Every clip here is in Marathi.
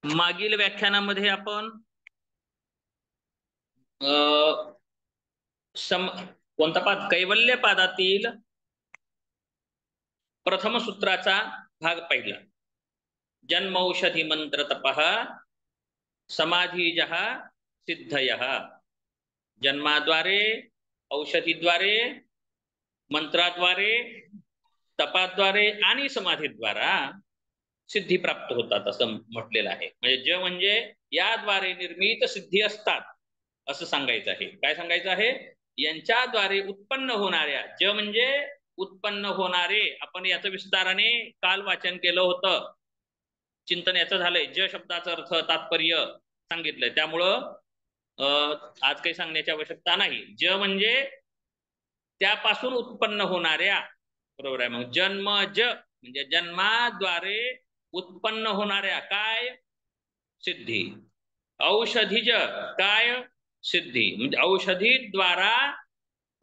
मागील व्याख्यानामध्ये आपण कोणता पाद, कैवल्य पादातील प्रथम सूत्राचा भाग पहिला. जन्मौषधी मंत्र तपः समाधीजः सिद्धयः. जन्माद्वारे, औषधीद्वारे, मंत्राद्वारे, तपाद्वारे आणि समाधीद्वारा सिद्धी प्राप्त होतात असं म्हटलेलं आहे. म्हणजे ज म्हणजे याद्वारे निर्मित सिद्धी असतात असं सांगायचं आहे. काय सांगायचं आहे? यांच्याद्वारे उत्पन्न होणाऱ्या, ज म्हणजे उत्पन्न होणारे. आपण याचं विस्ताराने काल वाचन केलं होतं, चिंतन याचं झालंय. ज शब्दाचा अर्थ तात्पर्य सांगितलंय, त्यामुळं आज काही सांगण्याची आवश्यकता नाही. ज म्हणजे त्यापासून उत्पन्न होणाऱ्या, बरोबर आहे. मग जन्म ज म्हणजे जन्माद्वारे उत्पन्न होणाऱ्या काय? सिद्धी. औषधीज काय? सिद्धी. म्हणजे औषधीद्वारा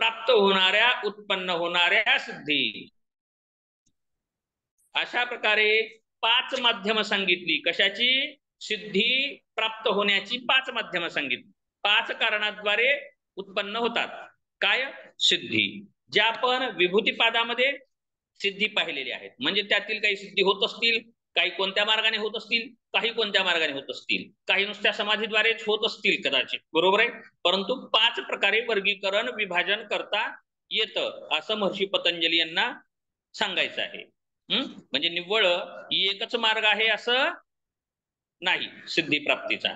प्राप्त होणाऱ्या, उत्पन्न होणाऱ्या सिद्धी. अशा प्रकारे 5 माध्यम सांगितली. कशाची? सिद्धी प्राप्त होण्याची 5 माध्यम सांगितली. 5 कारणाद्वारे उत्पन्न होतात. काय? सिद्धी. ज्या आपण विभूतीपादामध्ये सिद्धी पाहिलेली आहेत. म्हणजे त्यातील काही सिद्धी होत असतील, काही कोणत्या मार्गाने होत असतील, काही कोणत्या मार्गाने होत असतील, काही नुसत्या समाधीद्वारेच होत असतील कदाचित, बरोबर आहे. परंतु 5 प्रकारे वर्गीकरण, विभाजन करता येतं असं महर्षी पतंजली यांना सांगायचं आहे. म्हणजे निव्वळ एकच मार्ग आहे असं नाही सिद्धी प्राप्तीचा.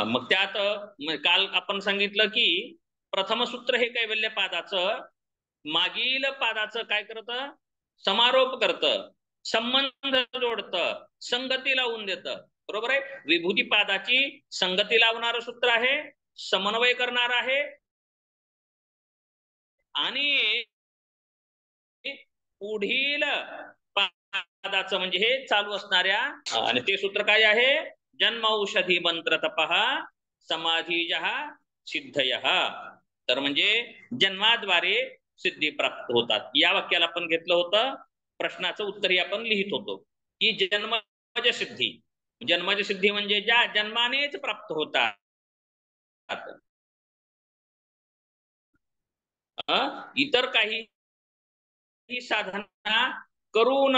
मग त्यात काल आपण सांगितलं की प्रथम सूत्र हे कैवल्य पादाचं मागील पादाचं काय करतं? समारोप करतं, संबंध जोडतं, संगती लावून देतं, बरोबर आहे. विभूती पादाची संगती लावणारं सूत्र आहे, समन्वय करणार आहे आणि पुढील पादाचं म्हणजे हे चालू असणाऱ्या, आणि ते सूत्र काय आहे? जन्मौषधी मंत्र तपः समाधीजः सिद्धयः. तर म्हणजे जन्माद्वारे सिद्धी प्राप्त होतात. या वाक्याला आपण घेतलं होतं, प्रश्नाचं उत्तरही आपण लिहित होतो की जन्मज सिद्धी. जन्मज सिद्धी म्हणजे ज्या जन्मानेच प्राप्त होतात. इतर काही साधना करून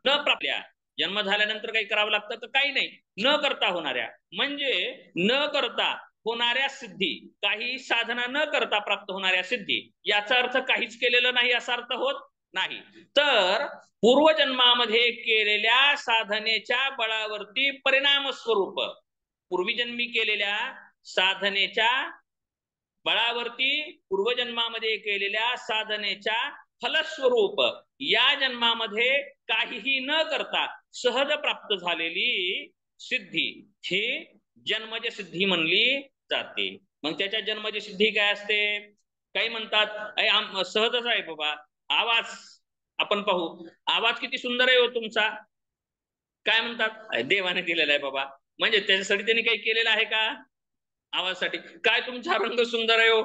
न प्राप्ल्या, जन्म झाल्यानंतर काही करावं लागतं तर काही नाही, न करता होणाऱ्या, म्हणजे न करता होणाऱ्या सिद्धी, काही साधना न करता प्राप्त होणाऱ्या सिद्धी. याचा अर्थ काहीच केलेलं नाही असा अर्थ होत नाही. तर पूर्वजन्मामध्ये केलेल्या साधनेच्या बळावरती परिणाम स्वरूप, पूर्वीजन्मी केलेल्या साधनेच्या बळावरती पूर्वजन्मामध्ये केलेल्या साधनेच्या फलस्वरूप या जन्मामध्ये काहीही न करता सहज प्राप्त झालेली सिद्धी ही जन्मज सिद्धी म्हणली जाते. मग त्याच्या जन्मज सिद्धी काय असते? काही म्हणतात सहजच आहे बाबा. आवाज आपण पाहू, आवाज किती सुंदर आहे हो तुमचा. काय म्हणतात? देवाने दिलेला आहे बाबा. म्हणजे त्याच्यासाठी त्यांनी काही केलेलं आहे का? आवाजासाठी. काय तुमचा रंग सुंदर आहे हो.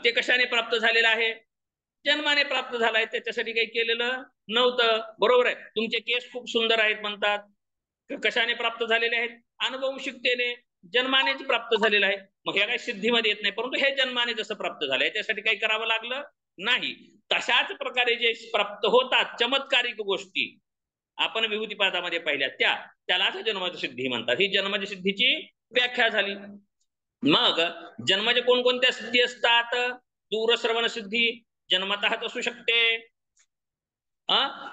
ते कशाने प्राप्त झालेलं आहे? जन्माने प्राप्त झालाय, त्याच्यासाठी काही केलेलं नव्हतं, बरोबर आहे. तुमचे केस खूप सुंदर आहेत म्हणतात, कशाने प्राप्त झालेले आहेत? अनुभवशिकतेने, जन्मानेच प्राप्त झालेलं आहे. मग ह्या काही सिद्धीमध्ये येत नाही, परंतु हे जन्माने जसं प्राप्त झालंय त्यासाठी काही करावं लागलं नाही. तशाच प्रकारे जे प्राप्त होतात चमत्कारिक गोष्टी आपण विभूतीपादामध्ये पाहिल्या, त्यालाच जन्मज सिद्धी म्हणतात. ही जन्मज सिद्धीची व्याख्या झाली. मग जन्मज कोणकोणत्या सिद्धी असतात? दूरश्रवण सिद्धी जन्मतःच असू शकते.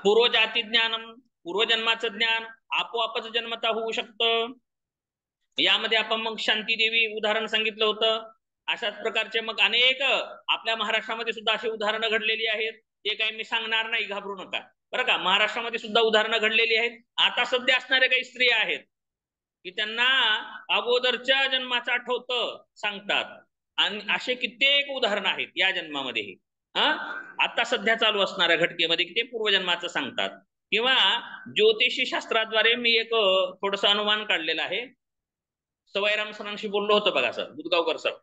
पूर्वजाती ज्ञानम, पूर्वजन्माचं ज्ञान आपोआपच जन्मता होऊ शकतं. यामध्ये आपण मग शांती देवी उदाहरण सांगितलं होतं. अशाच प्रकारचे मग अनेक आपल्या महाराष्ट्रामध्ये सुद्धा अशी उदाहरणं घडलेली आहेत. ते काही मी सांगणार नाही, घाबरू नका बरं का. महाराष्ट्रामध्ये सुद्धा उदाहरणं घडलेली आहेत. आता सध्या असणाऱ्या काही स्त्रिया आहेत की त्यांना अगोदरच्या जन्माचं आठवतं सांगतात, आणि असे कित्येक उदाहरणं आहेत या जन्मामध्ये. आता सध्या चालू असणाऱ्या घटनेमध्ये ते पूर्वजन्माचं सांगतात. किंवा ज्योतिषी शास्त्राद्वारे मी एक थोडस अनुमान काढलेलं आहे. सवाईराम सरांशी बोललो होतो बघा सर, बुधगावकर सर.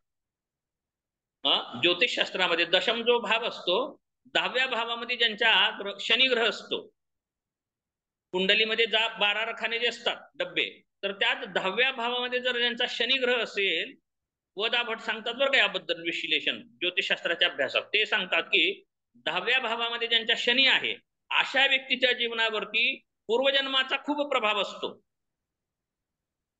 ज्योतिष शास्त्रामध्ये दशम जो भाव असतो, 10व्या भावामध्ये ज्यांच्या शनी ग्रह असतो, कुंडलीमध्ये 12 रखाने जे असतात डब्बे, तर त्यात 10व्या भावामध्ये जर ज्यांचा शनिग्रह असेल, वदा भट सांगतात बरं का याबद्दल विश्लेषण ज्योतिषशास्त्राच्या अभ्यासात, ते सांगतात की 10व्या भावामध्ये ज्यांच्या शनी आहे अशा व्यक्तीच्या जीवनावरती पूर्वजन्माचा खूप प्रभाव असतो.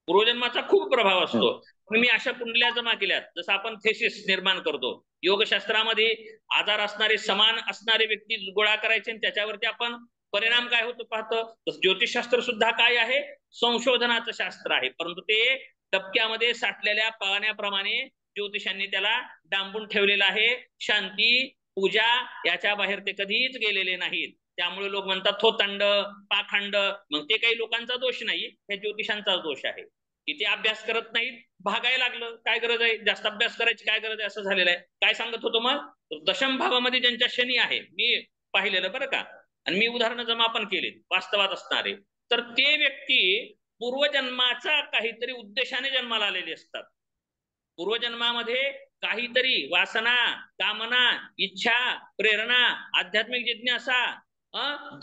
पूर्वजन्माचा खूप प्रभाव असतो. मी अशा कुंडल्या जमा केल्यात, जसं आपण थेसिस निर्माण करतो योगशास्त्रामध्ये, आजार असणारे समान असणारे व्यक्ती गोळा करायचे आणि त्याच्यावरती आपण परिणाम काय होतो पाहतो. ज्योतिषशास्त्र सुद्धा काय आहे, संशोधनाचं शास्त्र आहे, परंतु ते टप्प्यामध्ये साठलेल्या पाण्याप्रमाणे ज्योतिषांनी त्याला डांबून ठेवलेलं आहे. शांती पूजा याच्या बाहेर ते कधीच गेलेले नाहीत. त्यामुळे लोक म्हणतात थोतंड पाखंड, मग ते काही लोकांचा दोष नाही, हे ज्योतिषांचा दोष आहे की ते अभ्यास करत नाहीत. भागायला लागलं, काय गरज आहे, जास्त अभ्यास करायची काय गरज आहे, असं झालेलं आहे. काय सांगत होतो मग, दशम भावामध्ये ज्यांच्या शनी आहे, मी पाहिलेलं बरं का, आणि मी उदाहरणं जमा पण केले वास्तवात असणारे, तर ते व्यक्ती पूर्वजन्माचा काहीतरी उद्देशाने जन्माला आलेले असतात. पूर्वजन्मामध्ये काहीतरी वासना, कामना, इच्छा, प्रेरणा, आध्यात्मिक जिज्ञासा,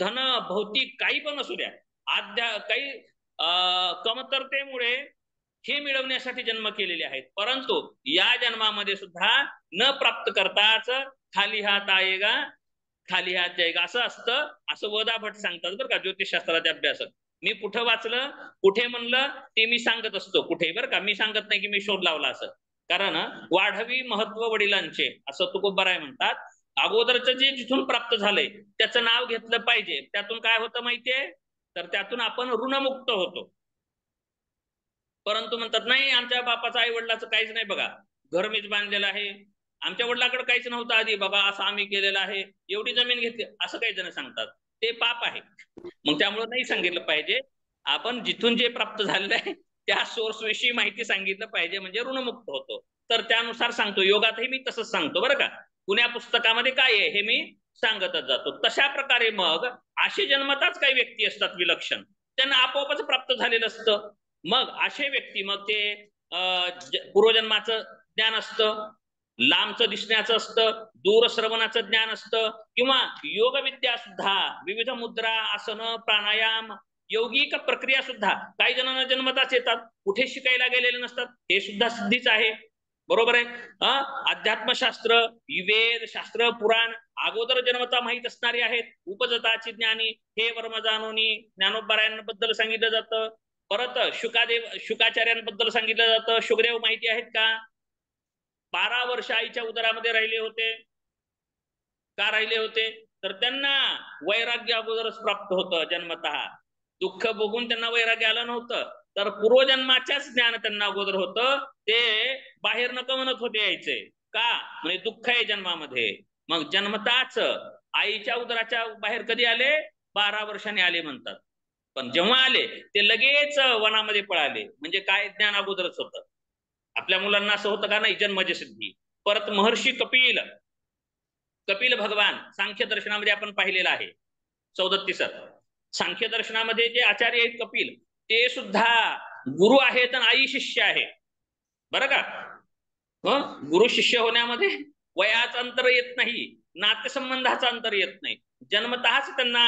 धन, भौतिक काही पण असू द्या, काही कमतरतेमुळे हे मिळवण्यासाठी जन्म केलेले आहेत. परंतु या जन्मामध्ये सुद्धा न प्राप्त करताच खाली हात आएगा खाली हात जाएगा असं असतं, असं वदा भट सांगतात बरं का ज्योतिषशास्त्राच्या अभ्यासात. मी कुठं वाचलं, कुठे म्हणलं ते मी सांगत असतो, कुठे बरं का, मी सांगत नाही की मी शोध लावला असं. कारण वाढवी महत्व वडिलांचे असं तुकोबाराय म्हणतात. अगोदरचं जे जिथून प्राप्त झालंय त्याचं नाव घेतलं पाहिजे. त्यातून काय होतं माहितीये, तर त्यातून आपण ऋणमुक्त होतो. परंतु म्हणतात नाही आमच्या बापाचं आई वडिलाचं काहीच नाही बघा, घर मीच बांधलेलं आहे, आमच्या वडिलाकडे काहीच नव्हतं आधी बाबा, असं आम्ही केलेलं आहे, एवढी जमीन घेतली, असं काही जण सांगतात. ते पाप आहे. मग त्यामुळे नाही सांगितलं पाहिजे. आपण जिथून जे प्राप्त झालेलं आहे त्या सोर्स विषयी माहिती सांगितलं पाहिजे, म्हणजे ऋणमुक्त होतो. तर त्यानुसार सांगतो, योगातही मी तसंच सांगतो बरं का, पुण्या पुस्तकामध्ये काय आहे हे मी सांगतच जातो. तशा प्रकारे मग असे जन्मताच काही व्यक्ती असतात विलक्षण, त्यांना आपोआपच प्राप्त झालेलं असतं. मग असे व्यक्ती, मग ते पूर्वजन्माचं ज्ञान असतं, लांबचं दिसण्याचं असतं, दूरश्रवणाचं ज्ञान असतं, किंवा योग विद्या सुद्धा, विविध मुद्रा, आसन, प्राणायाम, यौगिक प्रक्रिया सुद्धा काही जणांना जन्मताच येतात, कुठे शिकायला गेलेले नसतात, हे सुद्धा सिद्धीच आहे. बरोबर आहे. अध्यात्मशास्त्र, वेद शास्त्र, पुराण अगोदर जन्मता माहित असणारे आहेत. उपजताची ज्ञानी हे वर्म जाणोनी ज्ञानोबरायांबद्दल सांगितलं जातं. परत शुकाचार्यांबद्दल सांगितलं जातं. शुकदेव माहिती आहेत का, 12 वर्ष आईच्या उदरामध्ये राहिले होते. का राहिले होते, तर त्यांना वैराग्य अगोदरच प्राप्त होतं जन्मतः. दुःख बघून त्यांना वैराग्य आलं नव्हतं, तर पूर्वजन्माच्याच ज्ञान त्यांना अगोदर होतं. ते बाहेर नको म्हणत होते यायचे का, म्हणजे दुःख आहे जन्मामध्ये. मग जन्मताच आईच्या उदराच्या बाहेर कधी आले, 12 वर्षांनी आले म्हणतात. पण जेव्हा आले ते लगेच वनामध्ये पळाले, म्हणजे काय, ज्ञान अगोदरच होतं. आपल्या मुलांना असं होतं का, नाही जन्मज सिद्धी. परत महर्षी कपिल भगवान सांख्य दर्शनामध्ये आपण पाहिलेलं आहे. 37 सांख्य दर्शनामध्ये जे आचार्य आहेत कपिल, ते सुद्धा गुरु आहेत आणि आई शिष्य आहे बरं का. गुरु शिष्य होण्यामध्ये वयाचं अंतर येत नाही, नातेसंबंधाचा अंतर येत नाही. जन्मतःच त्यांना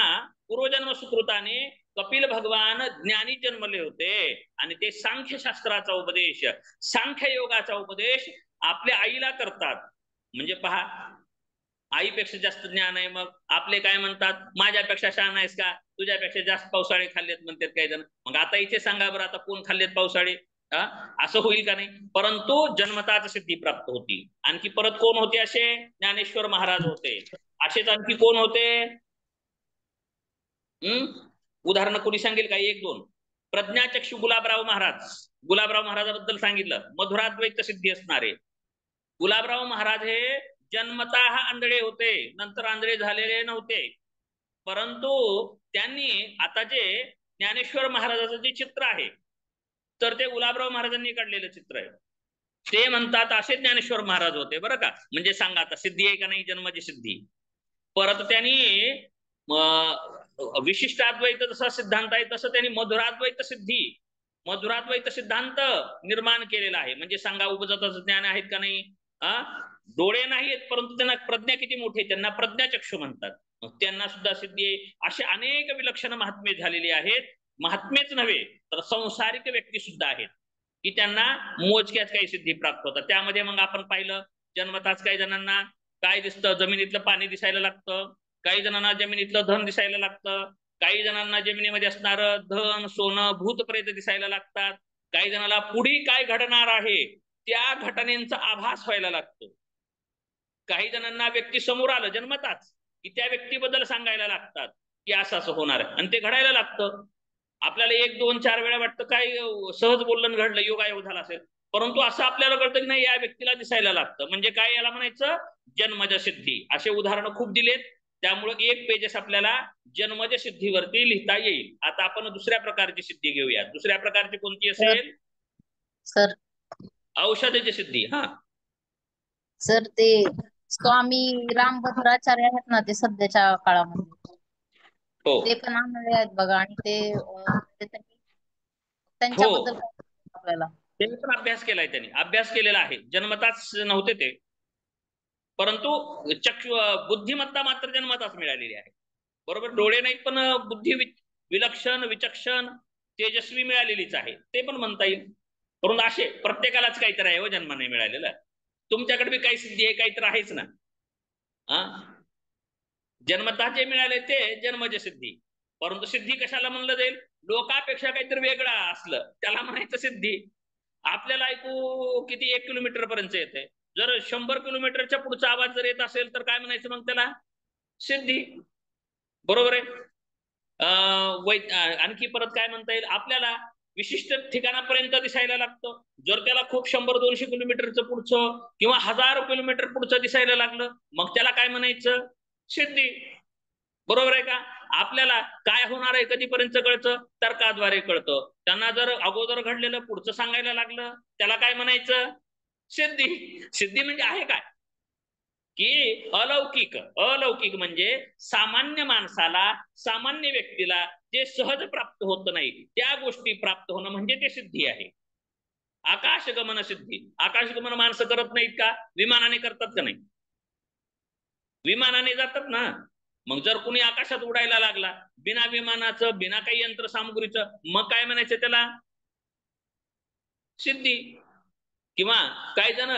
पूर्वजन्म सुकृताने कपिल भगवान ज्ञानी जन्मले होते, आणि ते सांख्य शास्त्राचा उपदेश, सांख्य योगाचा उपदेश आपल्या आईला करतात. म्हणजे पहा, आईपेक्षा जास्त ज्ञान आहे. मग आपले काय म्हणतात, माझ्यापेक्षा शहाणा आहेस का, तुझ्यापेक्षा जास्त पावसाळे खाल्लेत म्हणतात काही जण. मग आता इथे सांगा बरं, आता कोण खाल्लेत पावसाळे, असं होईल का नाही. परंतु जन्मताच सिद्धी प्राप्त होती. आणखी परत कोण होते असे, ज्ञानेश्वर महाराज होते. असेच आणखी कोण होते, उदाहरण कोणी सांगेल का, 1-2. प्रज्ञाचक्षु गुलाबराव महाराजाबद्दल सांगितलं, मधुराद्वैत सिद्धी असणारे गुलाबराव महाराज हे जन्मतः आंधळे होते, नंतर आंधळे झालेले नव्हते. परंतु त्यांनी आता जे ज्ञानेश्वर महाराजाचं जे चित्र आहे, तर ते गुलाबराव महाराजांनी काढलेलं चित्र आहे. ते म्हणतात असे ज्ञानेश्वर महाराज होते बरं का. म्हणजे सांगा आता सिद्धी आहे का नाही, जन्माची सिद्धी. परत त्यांनी विशिष्ट अद्वैत जसा सिद्धांत आहे, तसं त्यांनी मधुराद्वैत सिद्धांत निर्माण केलेला आहे. म्हणजे सांगा उपजताचं ज्ञान आहेत का नाही. डोळे नाहीत, परंतु त्यांना प्रज्ञा किती मोठी, त्यांना प्रज्ञाचक्षु म्हणतात. त्यांना सुद्धा सिद्धी आहे. असे अनेक विलक्षण महात्मे झालेली आहेत. महात्मेच नव्हे तर संसारिक व्यक्ती सुद्धा आहेत की त्यांना मोजक्याच काही सिद्धी प्राप्त होतात. त्यामध्ये मग आपण पाहिलं जन्मताच काही जणांना काय दिसतं, जमिनीतलं पाणी दिसायला लागतं, काही जणांना जमिनीतलं धन दिसायला लागतं, काही जणांना जमिनीमध्ये असणारं धन सोनं भूत प्रेत दिसायला लागतात, काही जणांना पुढे काय घडणार आहे त्या घटनेचा आभास व्हायला लागतो, काही जणांना व्यक्ती समोर आलं जन्मताच की त्या व्यक्तीबद्दल सांगायला लागतात की असं असं होणार आहे आणि ते घडायला लागतं. आपल्याला 1 2 4 वेळा वाटतं काय सहज बोलणं घडलं योगायोग झाला असेल, परंतु असं आपल्याला कळतं की नाही या व्यक्तीला दिसायला लागतं. म्हणजे काय याला म्हणायचं जन्मज सिद्धी. असे उदाहरणं खूप दिलेत, त्यामुळे 1 पेजेस आपल्याला जन्मज सिद्धीवरती लिहिता येईल. आता आपण दुसऱ्या प्रकारची सिद्धी घेऊया. दुसऱ्या प्रकारची कोणती असेल? सर औषधीची सिद्धी. हा सर ते स्वामी रामभद्राचार्य आहेत ना, ते सध्याच्या काळामध्ये हो ते पण आंधळे आहेत बघा, आणि ते हो त्यांच्याबद्दल आपल्याला त्यांनी पण अभ्यास केलाय, त्यांनी अभ्यास केलेला आहे. जन्मताच नव्हते ते, परंतु बुद्धिमत्ता मात्र जन्मताच मिळालेली आहे. बरोबर, डोळे नाही पण बुद्धी विलक्षण विचक्षण तेजस्वी मिळालेलीच आहे, ते पण म्हणता येईल. परंतु असे प्रत्येकालाच काहीतरी आहे हो जन्माने मिळालेलं. तुमच्याकडे बी काही सिद्धी आहे काहीतरी आहेच ना. जन्मतः जे मिळाले ते जन्मज सिद्धी. परंतु सिद्धी कशाला म्हणलं जाईल? लोकापेक्षा काहीतरी वेगळं असलं त्याला म्हणायचं सिद्धी. आपल्याला ऐकू किती 1 किलोमीटर पर्यंत येते, जर 100 किलोमीटरच्या पुढचा आवाज जर येत असेल तर काय म्हणायचं मग त्याला? सिद्धी. बरोबर आहे. आणखी परत काय म्हणता येईल आपल्याला? विशिष्ट ठिकाणापर्यंत दिसायला लागतं. जर त्याला खूप 100 200 किलोमीटरचं पुढचं किंवा 1000 किलोमीटर पुढचं दिसायला लागलं मग त्याला काय म्हणायचं? सिद्धी. बरोबर आहे का? आपल्याला काय होणार आहे कधीपर्यंत कळतं? तर्काद्वारे कळतं. त्यांना जर अगोदर घडलेलं पुढचं सांगायला लागलं त्याला काय म्हणायचं? सिद्धी. सिद्धी म्हणजे आहे काय की अलौकिक. अलौकिक म्हणजे सामान्य माणसाला सामान्य व्यक्तीला जे सहज प्राप्त होत नाही त्या गोष्टी प्राप्त होणं म्हणजे ते सिद्धी आहे. आकाशगमन सिद्धी. आकाशगमन माणसं करत नाहीत का? विमानाने करतात का नाही? विमानाने जातात ना. मग जर कुणी आकाशात उडायला लागला बिना विमानाचं बिना काही यंत्रसामुग्रीचं मग काय म्हणायचं त्याला? सिद्धी. किंवा काही जण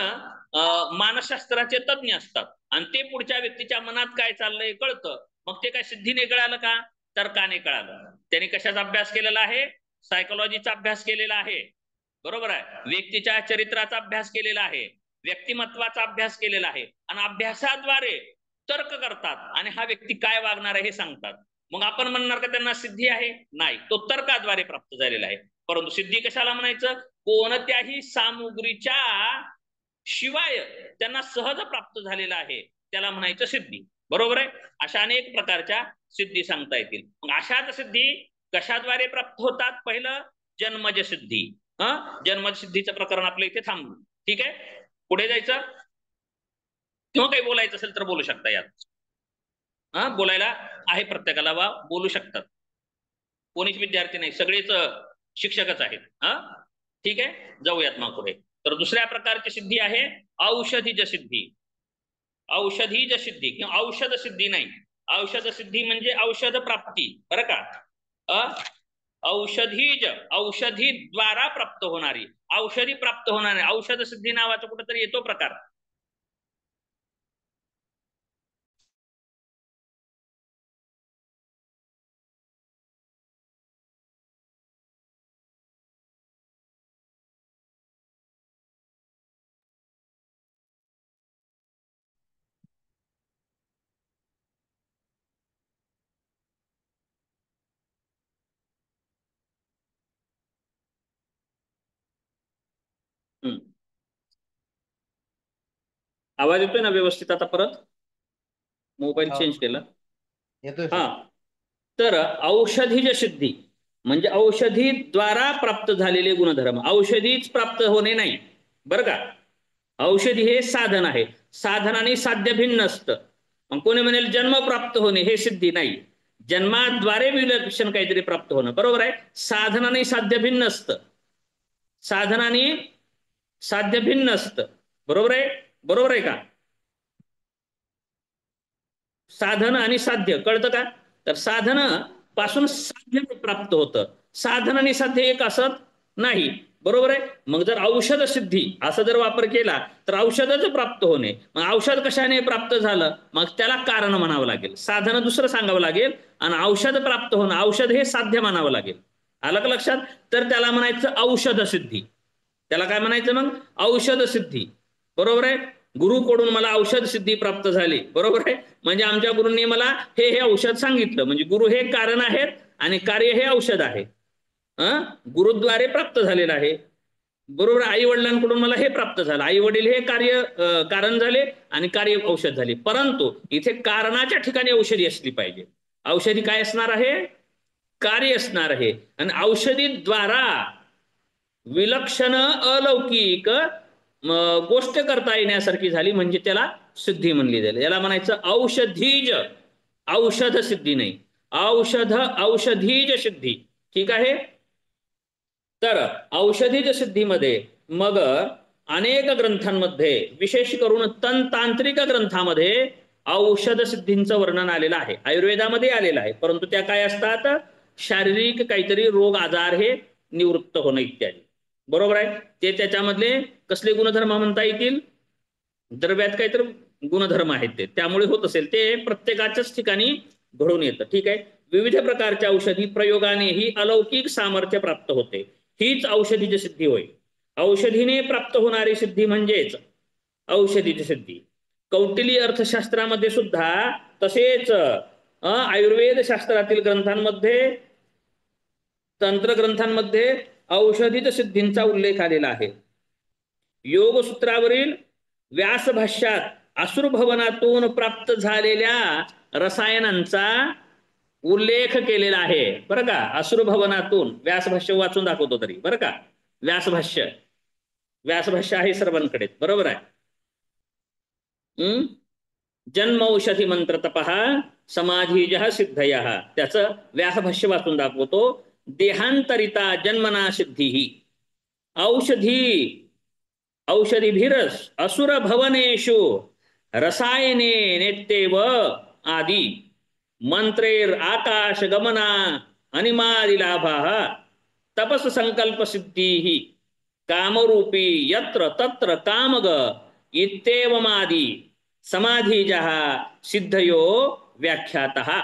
मानसशास्त्राचे तज्ञ असतात आणि ते पुढच्या व्यक्तीच्या मनात काय चाललंय कळतं, मग ते काय सिद्धीने कळालं का? तर्काने कळालं. त्यांनी कशाचा अभ्यास केलेला आहे? सायकोलॉजीचा अभ्यास केलेला आहे. बरोबर आहे. व्यक्तीच्या चरित्राचा अभ्यास केलेला आहे, व्यक्तिमत्वाचा अभ्यास केलेला आहे आणि अभ्यासाद्वारे तर्क करतात आणि हा व्यक्ती काय वागणार आहे हे सांगतात. मग आपण म्हणणार का त्यांना सिद्धी आहे? नाही, तो तर्काद्वारे प्राप्त झालेला आहे. परंतु सिद्धी कशाला म्हणायचं? कोणत्याही सामुग्रीच्या शिवाय त्यांना सहज प्राप्त झालेला आहे त्याला म्हणायचं सिद्धी. बरोबर आहे. अशा अनेक प्रकारच्या सिद्धी सांगता येतील. मग अशाच सिद्धी कशाद्वारे प्राप्त होतात? पहिलं जन्मज सिद्धी. जन्मज सिद्धीचं प्रकरण आपलं इथे थांबलं. ठीक आहे, पुढे जायचं किंवा काही बोलायचं असेल तर बोलू शकता यात. बोलायला आहे प्रत्येकाला, वा बोलू शकतात. कोणीच विद्यार्थी नाही, सगळेच शिक्षकच आहेत. ठीक आहे, जाऊयात मग पुढे. तर दुसऱ्या प्रकारची सिद्धी आहे औषधीज सिद्धी. औषधीज सिद्धी किंवा औषध सिद्धी नाही. औषध सिद्धी म्हणजे औषध प्राप्ती, बरं का? औषधीज, औषधी द्वारा प्राप्त होणारी, औषधी प्राप्त होणारी औषध सिद्धी नावाचा कुठेतरी येतो प्रकार. आवाज येतोय ना व्यवस्थित? आता परत मोबाईल चेंज केला. हा, तर औषधीज सिद्धी म्हणजे औषधी द्वारा प्राप्त झालेले गुणधर्म. औषधीच प्राप्त होणे नाही, बरं का? औषधी हे साधन आहे, साधनाने साध्य भिन्न असतं. मग कोणी म्हणेल जन्म प्राप्त होणे हे सिद्धी नाही. जन्माद्वारे विलक्षण काहीतरी प्राप्त होणं, बरोबर आहे. साधनाने साध्य भिन्न असतं, साधनाने साध्य भिन्न असतं. बरोबर आहे. बरोबर आहे का? साधन आणि साध्य कळतं का? तर साधन पासून साध्य प्राप्त होतं, साधन आणि साध्य एक असत नाही. बरोबर आहे. मग जर औषध सिद्धी असा जर वापर केला तर औषधच प्राप्त होणे. मग औषध कशाने प्राप्त झालं, मग त्याला कारण म्हणावं लागेल. साधन दुसरं सांगावं लागेल आणि औषध प्राप्त होणं, औषध हे साध्य म्हणावं लागेल. आलं का लक्षात? तर त्याला म्हणायचं औषध सिद्धी. त्याला काय म्हणायचं मग? औषध सिद्धी. बरोबर आहे. गुरुकडून मला औषध सिद्धी प्राप्त झाली. बरोबर आहे. म्हणजे आमच्या गुरूंनी मला हे औषध सांगितलं. म्हणजे गुरु हे कारण आहेत आणि कार्य हे औषध आहे. गुरुद्वारे प्राप्त झालेलं आहे. बरोबर. आई वडिलांकडून मला हे प्राप्त झालं. आई वडील हे कार्य कारण झाले आणि कार्य औषध झाले. परंतु इथे कारणाच्या ठिकाणी औषधी असली पाहिजे. औषधी काय असणार आहे? कार्य असणार आहे. आणि औषधीद्वारा विलक्षण अलौकिक गोष्ट करता येण्यासारखी झाली म्हणजे त्याला सिद्धी म्हणली जाईल. याला म्हणायचं औषधीज. औषध सिद्धी नाही, औषधीज सिद्धी. ठीक आहे. तर औषधीज सिद्धीमध्ये मग अनेक ग्रंथांमध्ये, विशेष करून तंतांत्रिक ग्रंथामध्ये औषध सिद्धींचं वर्णन आलेलं आहे. आयुर्वेदामध्ये आलेलं आहे. परंतु त्या काय असतात? शारीरिक काहीतरी रोग आजार हे निवृत्त होणं इत्यादी. बरोबर आहे. ते त्याच्यामधले कसले गुणधर्म म्हणता येतील? द्रव्यात काहीतरी गुणधर्म आहेत ते, त्यामुळे होत असेल. ते प्रत्येकाच्याच ठिकाणी घडून येतं. ठीक आहे. विविध प्रकारच्या औषधी प्रयोगानेही अलौकिक सामर्थ्य प्राप्त होते. हीच औषधीची सिद्धी होय. औषधीने प्राप्त होणारी सिद्धी म्हणजेच औषधीची सिद्धी. कौटिल्य अर्थशास्त्रामध्ये सुद्धा तसेच आयुर्वेद शास्त्रातील ग्रंथांमध्ये, तंत्र ग्रंथांमध्ये औषधीच सिद्धींचा उल्लेख आलेला आहे. योगसूत्रावरील व्यासभाष्यात असुरभवनातून प्राप्त झालेल्या रसायनांचा उल्लेख केलेला आहे. बरं का. असुरभवनातून व्यासभाष्य वाचून दाखवतो तरी. बरं का. व्यासभाष्य आहे सर्वांकडे. बरोबर आहे. जन्म औषधी मंत्र तपः समाधीजः सिद्धयः, त्याचं व्यासभाष्य वाचून दाखवतो. देहांतरिता जन्मना सिद्धी औषधीभिरस असुर भवनेषु रसायने नेत्येव आदि मंत्रेर आकाश गमना अनिमादिलाभाः तपस संकल्प सिद्धी कामरूपी यत्र तत्र कामग इत्येवमादि समाधीजः सिद्धयो व्याख्यातः.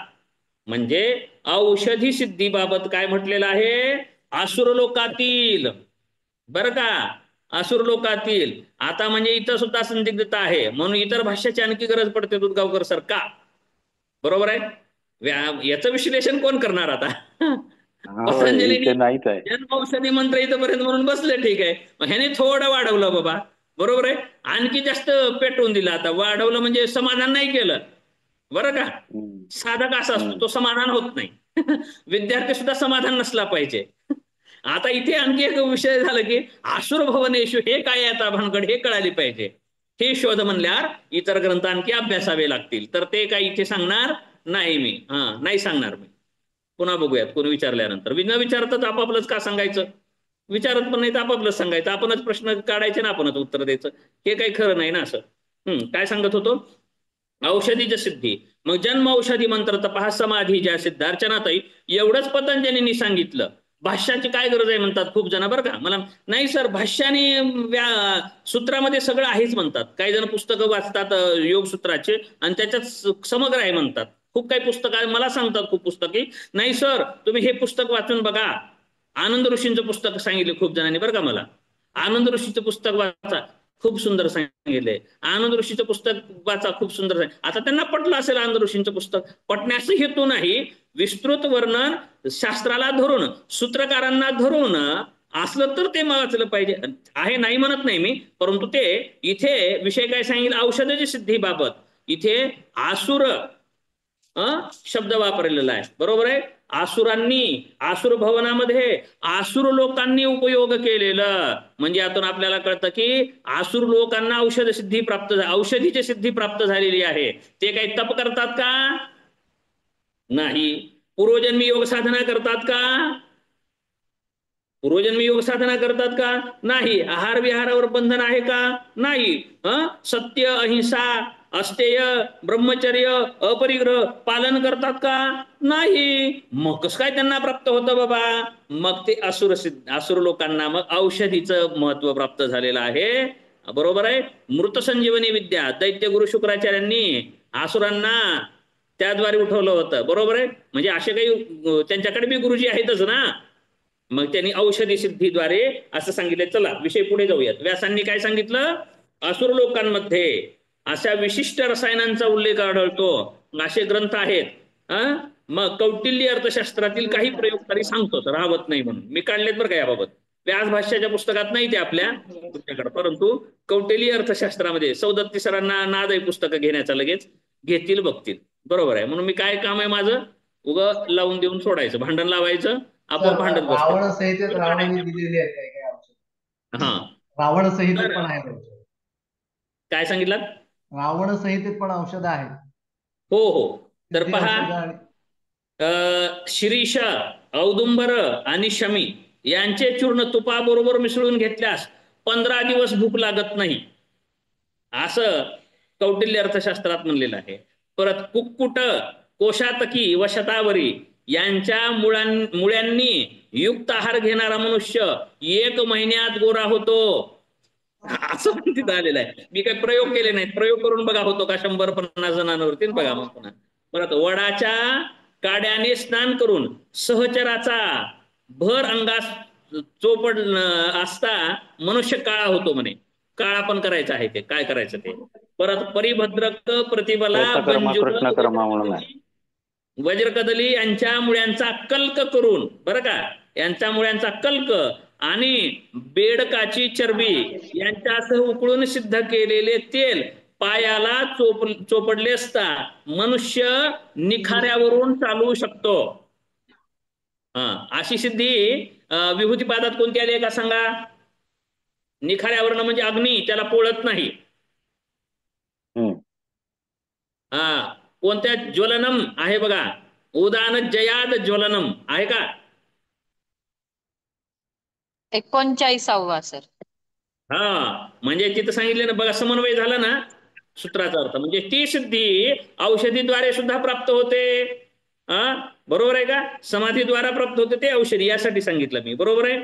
म्हणजे औषधी सिद्धीबाबत काय म्हटलेलं आहे? असुर लोकातील. बरं का. असुर लोकातील. आता म्हणजे इथं सुद्धा संदिग्धता आहे, म्हणून इतर भाषेची आणखी गरज पडते दुधगावकर सर का. बरोबर आहे. याचं विश्लेषण कोण करणार आता? पतंजलीने जन्म औषधी मंत्र इथपर्यंत म्हणून बसले. ठीक आहे. मग ह्याने थोडं वाढवलं बाबा. बरोबर आहे. आणखी जास्त पेटवून दिलं. आता वाढवलं म्हणजे समाधान नाही केलं. बरं का. साधक असा असतो, तो समाधान होत नाही. विद्यार्थी सुद्धा समाधान नसला पाहिजे. आता इथे आणखी एक विषय झाला की आसुर भवनेशु हे काय आता भानगड हे कळाली पाहिजे. हे शोध म्हणल्यावर इतर ग्रंथ आणखी अभ्यासावे लागतील. तर ते काय इथे सांगणार नाही मी. नाही सांगणार मी. पुन्हा बघूयात कोणी विचारल्यानंतर. न विचारताच आपापलंच का सांगायचं? विचारत पण नाही तर आपापलंच सांगायचं. आपणच प्रश्न काढायचे ना आपणच उत्तर द्यायचं. हे काही खरं नाही ना असं. काय सांगत होतो? औषधीच्या सिद्धी. मग जन्म औषधी मंत्र तपः समाधीच्या सिद्ध. अर्चनाताई, एवढंच पतंजलींनी सांगितलं. भाष्याची काय गरज आहे म्हणतात खूप जण. बरं का. मला नाही सर, भाष्याने सूत्रामध्ये सगळं आहेच म्हणतात. काही जण पुस्तकं वाचतात योगसूत्राचे आणि त्याच्यात समग्र आहे म्हणतात. खूप काही पुस्तक आहे, मला सांगतात खूप पुस्तके. नाही सर, तुम्ही हे पुस्तक वाचून बघा. आनंद ऋषींचं पुस्तक सांगितले खूप जणांनी. बरं का. मला आनंद ऋषीचं पुस्तक वाचा, खूप सुंदर सांगितलंय. आनंद ऋषीचं पुस्तक वाचा, खूप सुंदर सांगितलं. आता त्यांना पटलं असेल आनंद ऋषींचं पुस्तक. पटण्याचा हेतू नाही, विस्तृत वर्णन शास्त्राला धरून, सूत्रकारांना धरून असलं तर ते वाचलं पाहिजे. आहे नाही म्हणत नाही मी, परंतु ते इथे विषय काय सांगितलं औषधाची सिद्धीबाबत. इथे आसुर शब्द वापरलेला आहे. बरोबर आहे. आसुरांनी, आसुर भवनामध्ये आसुर लोकांनी उपयोग केलेलं. म्हणजे यातून आपल्याला कळतं की आसुर लोकांना औषध सिद्धी प्राप्त, औषधीची सिद्धी प्राप्त झालेली आहे. ते काही तप करतात का? नाही. पूर्वजन्मी योग साधना करतात का? पूर्वजन्मी योग साधना करतात का? नाही. आहार विहारावर बंधन आहे का? नाही. सत्य, अहिंसा, अस्तेय, ब्रह्मचर्य, अपरिग्रह पालन करतात का? नाही. मग कसं काय त्यांना प्राप्त होतं बाबा? मग ते असुर लोकांना मग औषधीचं महत्व प्राप्त झालेलं आहे. बरोबर आहे. मृत संजीवनी विद्या दैत्य गुरु शुक्राचार्यांनी असुरांना त्याद्वारे उठवलं होतं. बरोबर आहे. म्हणजे असे काही त्यांच्याकडे बी गुरुजी आहेतच ना. मग त्यांनी औषधी सिद्धीद्वारे असं सांगितलं. चला विषय पुढे जाऊयात. व्यासांनी काय सांगितलं? असुर लोकांमध्ये अशा विशिष्ट रसायनांचा उल्लेख आढळतो. असे ग्रंथ आहेत. मग कौटिल्य अर्थशास्त्रातील काही प्रयोग तरी सांगतोच, राहत नाही म्हणून. मी काढलेत बरं का याबाबत. व्यास भाष्याच्या पुस्तकात नाही ते आपल्या तुमच्याकडे, परंतु कौटिल्य अर्थशास्त्रामध्ये सौदत्ती सरांना नाद आहे पुस्तकं घेण्याचा, लगेच घेतील बघतील. बरोबर आहे. म्हणून मी काय काम आहे माझं? उगं लावून देऊन सोडायचं, भांडण लावायचं, आपोआप भांडत बसते. रावण संहितेत रावणाने दिलेली आहे काय काय औषध? हा, रावण संहितेत पण आहे औषध. काय सांगितलं? रावण संहितेत पण औषध आहे. हो हो. तर पहा, शिरीष, औदुंबर आणि शमी यांचे चूर्ण तुपाबरोबर मिसळून घेतल्यास 15 दिवस भूक लागत नाही, असं कौटिल्य अर्थशास्त्रात म्हणलेलं आहे. परत कुक्कुट, कोशातकी व शतावरी यांच्या मुळ्यांनी युक्त आहार घेणारा मनुष्य 1 महिन्यात गोरा होतो, असं पण तिथं आलेलं आहे. मी काही प्रयोग केले नाहीत, प्रयोग करून बघा होतो का 150 जणांवरती बघा मग पुन्हा. परत वडाच्या काड्याने स्नान करून सहचराचा भर अंगास चोपड असता मनुष्य काळा होतो म्हणे. काळा पण करायचं आहे ते, काय करायचं ते. परत परिभद्रक, प्रतिबला, वज्रकदली यांच्या मुळ्यांचा कल्क करून, बरं का, यांच्या मुळ्यांचा कल्क आणि बेडकाची चरबी यांच्यासह उकळून सिद्ध केलेले तेल पायाला चोपडले असता मनुष्य निखाऱ्यावरून चालवू शकतो. अशी सिद्धी विभूतीपादात कोणती आली आहे का सांगा? निखाऱ्यावरून म्हणजे अग्नी त्याला पोळत नाही. कोणत्या? ज्वलनम आहे बघा, उदान जयाद ज्वलनम आहे का? 39वा सर. म्हणजे तिथं सांगितले ना बघा, समन्वय झाला ना सूत्राचा अर्थ. म्हणजे ती सिद्धी औषधीद्वारे सुद्धा प्राप्त होते. बरोबर आहे का? समाधीद्वारा प्राप्त होते ते औषधी, यासाठी सांगितलं मी. बरोबर आहे.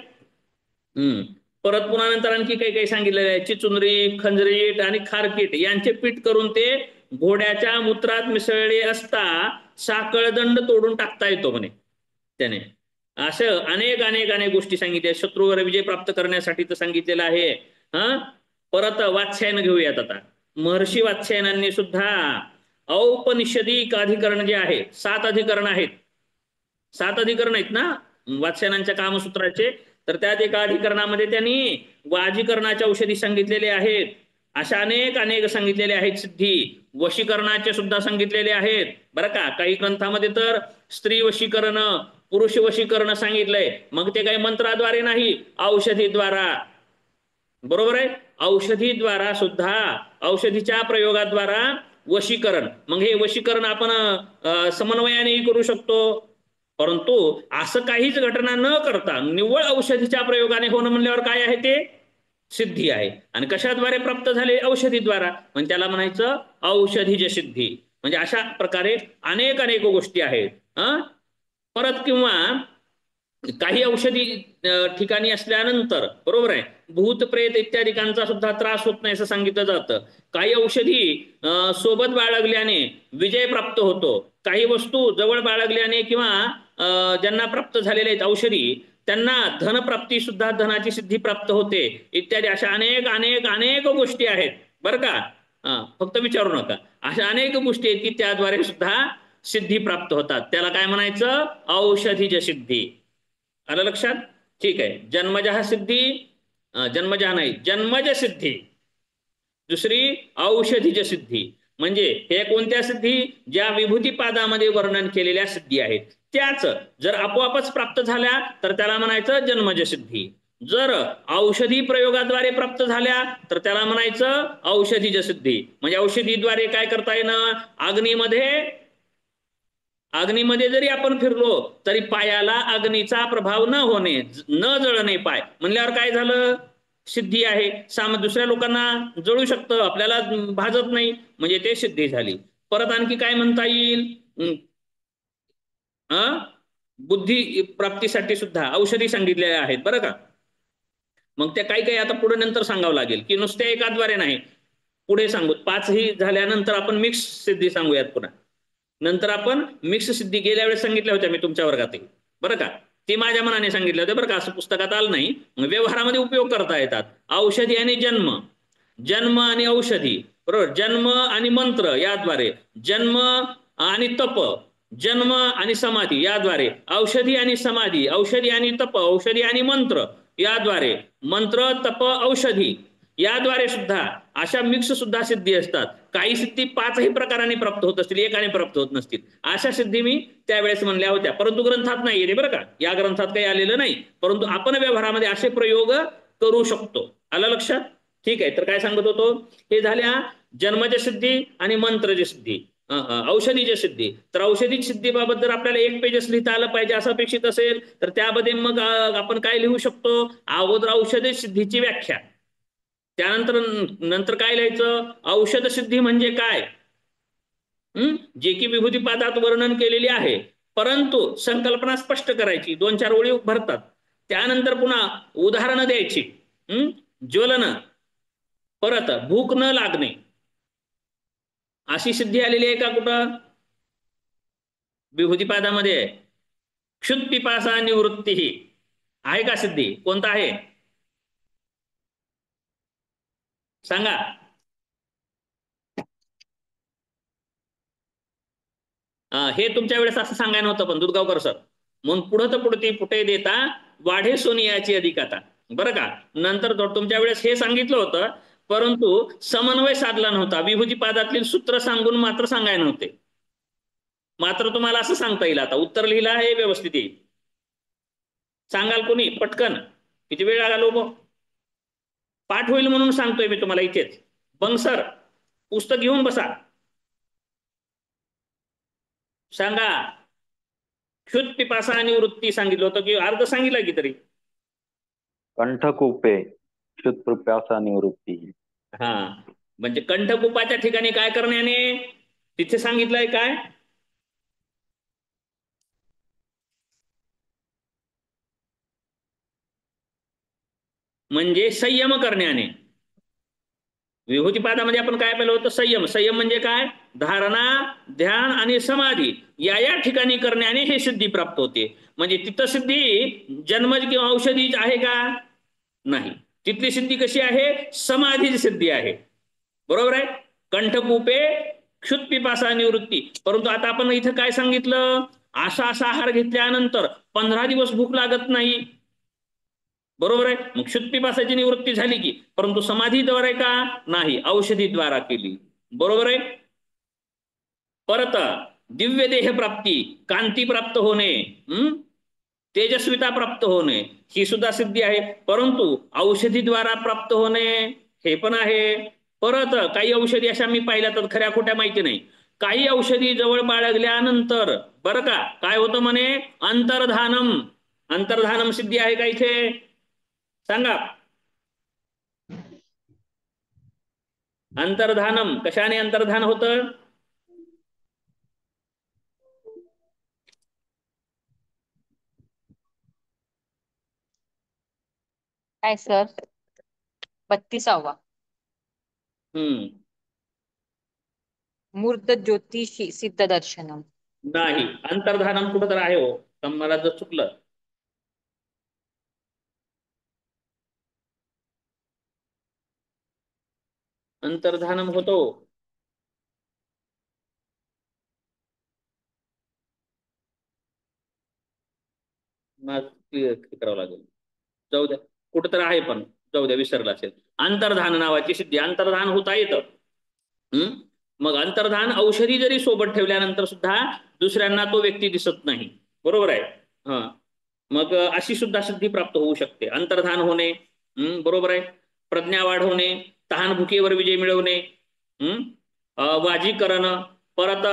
परत पुन्हा नंतर आणखी काही काही सांगितलेलं आहे. चिचुंदरी, खंजरीट आणि खारकीट यांचे पीठ करून ते घोड्याच्या मूत्रात मिसळले असता साखळदंड तोडून टाकता येतो म्हणे त्याने. असं अनेक अनेक अनेक गोष्टी सांगितल्या. शत्रूवर विजय प्राप्त करण्यासाठी तर सांगितलेलं आहे. परत वात्स्यायन घेऊयात आता. महर्षी वात्स्यायनांनी सुद्धा औपनिषदिक अधिकरण जे आहे, 7 अधिकरण आहेत. 7 अधिकरण आहेत ना वात्स्यायनांच्या कामसूत्राचे. तर त्यात एका अधिकरणामध्ये त्यांनी वाजीकरणाच्या औषधी सांगितलेले आहेत. अशा अनेक अनेक सांगितलेले आहेत सिद्धी. वशीकरणाचे सुद्धा सांगितलेले आहेत बरं का. काही ग्रंथामध्ये तर स्त्री वशीकरण, पुरुष वशीकरण सांगितलंय. मग ते काही मंत्राद्वारे नाही, औषधीद्वारा. बरोबर आहे. औषधीद्वारा सुद्धा, औषधीच्या प्रयोगाद्वारा वशीकरण. मग हे वशीकरण आपण समन्वयानेही करू शकतो. परंतु असं काहीच घटना न करता निव्वळ औषधीच्या प्रयोगाने होणं म्हणल्यावर काय आहे ते? सिद्धी आहे. आणि कशाद्वारे प्राप्त झाले? औषधीद्वारा. म्हणजे त्याला म्हणायचं औषधीज सिद्धी. म्हणजे अशा प्रकारे अनेक अनेक गोष्टी आहेत. परत किंवा काही औषधी ठिकाणी असल्यानंतर, बरोबर आहे, भूत प्रेत इत्यादिकांचा सुद्धा त्रास होत नाही असं सांगितलं जातं. काही औषधी सोबत बाळगल्याने विजय प्राप्त होतो. काही वस्तू जवळ बाळगल्याने किंवा ज्यांना प्राप्त झालेले आहेत औषधी, त्यांना धनप्राप्ती सुद्धा, धनाची सिद्धी प्राप्त होते इत्यादी. अशा अनेक अनेक अनेक गोष्टी आहेत बरं का. फक्त विचारू नका. अशा अनेक गोष्टी आहेत की त्याद्वारे सुद्धा सिद्धी प्राप्त होतात. त्याला काय म्हणायचं? औषधीज सिद्धी. आलं लक्षात? ठीक आहे. जन्मजः सिद्धी, जन्मजः नाही, जन्मज सिद्धी. दुसरी औषधीज सिद्धी. म्हणजे हे कोणत्या सिद्धी? ज्या विभूतीपादामध्ये वर्णन केलेल्या सिद्धी आहेत त्याच जर आपोआपच प्राप्त झाल्या तर त्याला म्हणायचं जन्मज सिद्धी. जर औषधी प्रयोगाद्वारे प्राप्त झाल्या तर त्याला म्हणायचं औषधीज सिद्धी. म्हणजे औषधीद्वारे काय करता येणं? अग्नीमध्ये जरी आपण फिरलो तरी पायाला अग्नीचा प्रभाव न होणे, न जळणे पाय म्हणल्यावर काय झालं? सिद्धी आहे. दुसऱ्या लोकांना जळू शकतं, आपल्याला भाजत नाही, म्हणजे ते सिद्धी झाली. परत आणखी काय म्हणता येईल? बुद्धी प्राप्तीसाठी सुद्धा औषधी सांगितलेल्या आहेत बरं का. मग त्या काही काही आता पुढे नंतर सांगावं लागेल की नुसत्या एकाद्वारे नाही, पुढे सांगू. 5 ही झाल्यानंतर आपण मिक्स सिद्धी सांगूयात पुन्हा. नंतर आपण मिक्स सिद्धी गेल्या वेळेस सांगितल्या होत्या मी तुमच्या वर्गात बरं का. ते माझ्या मनाने सांगितलं होतं बरं का, असं पुस्तकात आलं नाही. व्यवहारामध्ये उपयोग करता येतात. औषधी आणि जन्म, जन्म आणि औषधी, बरोबर. जन्म आणि मंत्र याद्वारे, जन्म आणि तप, जन्म आणि समाधी याद्वारे, औषधी आणि समाधी, औषधी आणि तप, औषधी आणि मंत्र याद्वारे, मंत्र तप औषधी याद्वारे सुद्धा अशा मिक्स सुद्धा सिद्धी असतात. काही सिद्धी 5ही प्रकाराने प्राप्त होत असतील, एकाने प्राप्त होत नसतील. अशा सिद्धी मी त्यावेळेस म्हणल्या होत्या, परंतु ग्रंथात नाही येते बरं का. या ग्रंथात काही आलेलं नाही, परंतु आपण व्यवहारामध्ये असे प्रयोग करू शकतो. आलं लक्षात? ठीक आहे. तर काय सांगत होतो, हे झाल्या जन्मच्या सिद्धी आणि मंत्रची सिद्धी, औषधीच्या सिद्धी. तर औषधी सिद्धीबाबत जर आपल्याला 1 पेजेस लिहिता आलं पाहिजे असं अपेक्षित असेल तर त्यामध्ये मग आपण काय लिहू शकतो? अगोदर औषधी सिद्धीची व्याख्या, त्यानंतर काय लिहायचं? औषध सिद्धी म्हणजे काय, जे की विभूतिपादात वर्णन केलेली आहे, परंतु संकल्पना स्पष्ट करायची, 2-4 ओळी भरतात. त्यानंतर पुन्हा उदाहरणं द्यायची, ज्वलन, परत भूक न लागणे, अशी सिद्धी आलेली आहे का कुठं? विभूतिपादामध्ये. क्षुत पिपासा निवृत्ती ही आहे का सिद्धी? कोणता आहे सांगा? हे तुमच्या वेळेस असं सांगायला नव्हतं, पण दुधगावकर सर म्हणून पुढं तर पुढती पुटे देता वाढे सोनियाची अधिकाता, बरं का. नंतर तुमच्या वेळेस हे सांगितलं होतं, परंतु समन्वय साधला नव्हता. विभूतिपादातील सूत्र सांगून मात्र सांगायला नव्हते. मात्र तुम्हाला असं सांगता येईल, आता उत्तर लिहिलं आहे व्यवस्थित येईल. सांगाल कोणी पटकन? किती वेळ लागला मग? पाठ होईल म्हणून सांगतोय मी तुम्हाला इथेच. बंगसर पुस्तक घेऊन बसा, सांगा. क्षुत पिपासा निवृत्ती सांगितलं होतं की अर्ध सांगितलं की तरी? कंठकूपे क्षुत पिपासा निवृत्ती. हा, म्हणजे कंठकूपाच्या ठिकाणी काय करण्याने तिथे सांगितलंय काय? म्हणजे संयम करण्याने. विभूतिपादामध्ये आपण काय पाहिलं होतं? संयम. संयम म्हणजे काय? धारणा, ध्यान आणि समाधी या ठिकाणी करण्याने हे सिद्धी प्राप्त होते. म्हणजे तिथं सिद्धी जन्मज किंवा औषधीच आहे का? नाही. तिथली सिद्धी कशी आहे? समाधीची सिद्धी आहे, बरोबर आहे. कंठकूपे क्षुत पिपासा निवृत्ती. परंतु आता आपण इथं काय सांगितलं? असा आहार घेतल्यानंतर 15 दिवस भूक लागत नाही, बरोबर आहे. मग क्षुत पिपासाची निवृत्ती झाली की, परंतु समाधीद्वारे का? नाही, औषधीद्वारा केली, बरोबर आहे. परत दिव्य देह प्राप्ती, कांती प्राप्त होणे, तेजस्विता प्राप्त होणे, ही सुद्धा सिद्धी आहे. परंतु औषधीद्वारा प्राप्त होणे हे पण आहे. परत काही औषधी अशा मी पाहिल्या तर खऱ्या खोट्या माहिती नाही, काही औषधी जवळ बाळगल्यानंतर बरं का काय होतं म्हणे? अंतर्धानम. अंतर्धानम सिद्धी आहे का इथे? सांगा. अंतर्धानम कशाने अंतर्धान होतं? काय सर? 32वा. मूर्त ज्योतिषी सिद्ध दर्शनम. नाही, अंतर्धानम कुठं तर आहे हो, तर मला जर चुकलं. अंतर्धानम होतो. करावं लागेल, जाऊ द्या, कुठं तर आहे पण जाऊ द्या, विसरला असेल. अंतर्धान नावाची सिद्धी. अंतर्धान होता येतं. मग अंतर्धान औषधी जरी सोबत ठेवल्यानंतर सुद्धा दुसऱ्यांना तो व्यक्ती दिसत नाही, बरोबर आहे. हा, मग अशी सुद्धा सिद्धी प्राप्त होऊ शकते. अंतर्धान होणे, बरोबर आहे. प्रज्ञा वाढवणे, तहान भुकेवर विजय मिळवणे, वाजीकरण. परत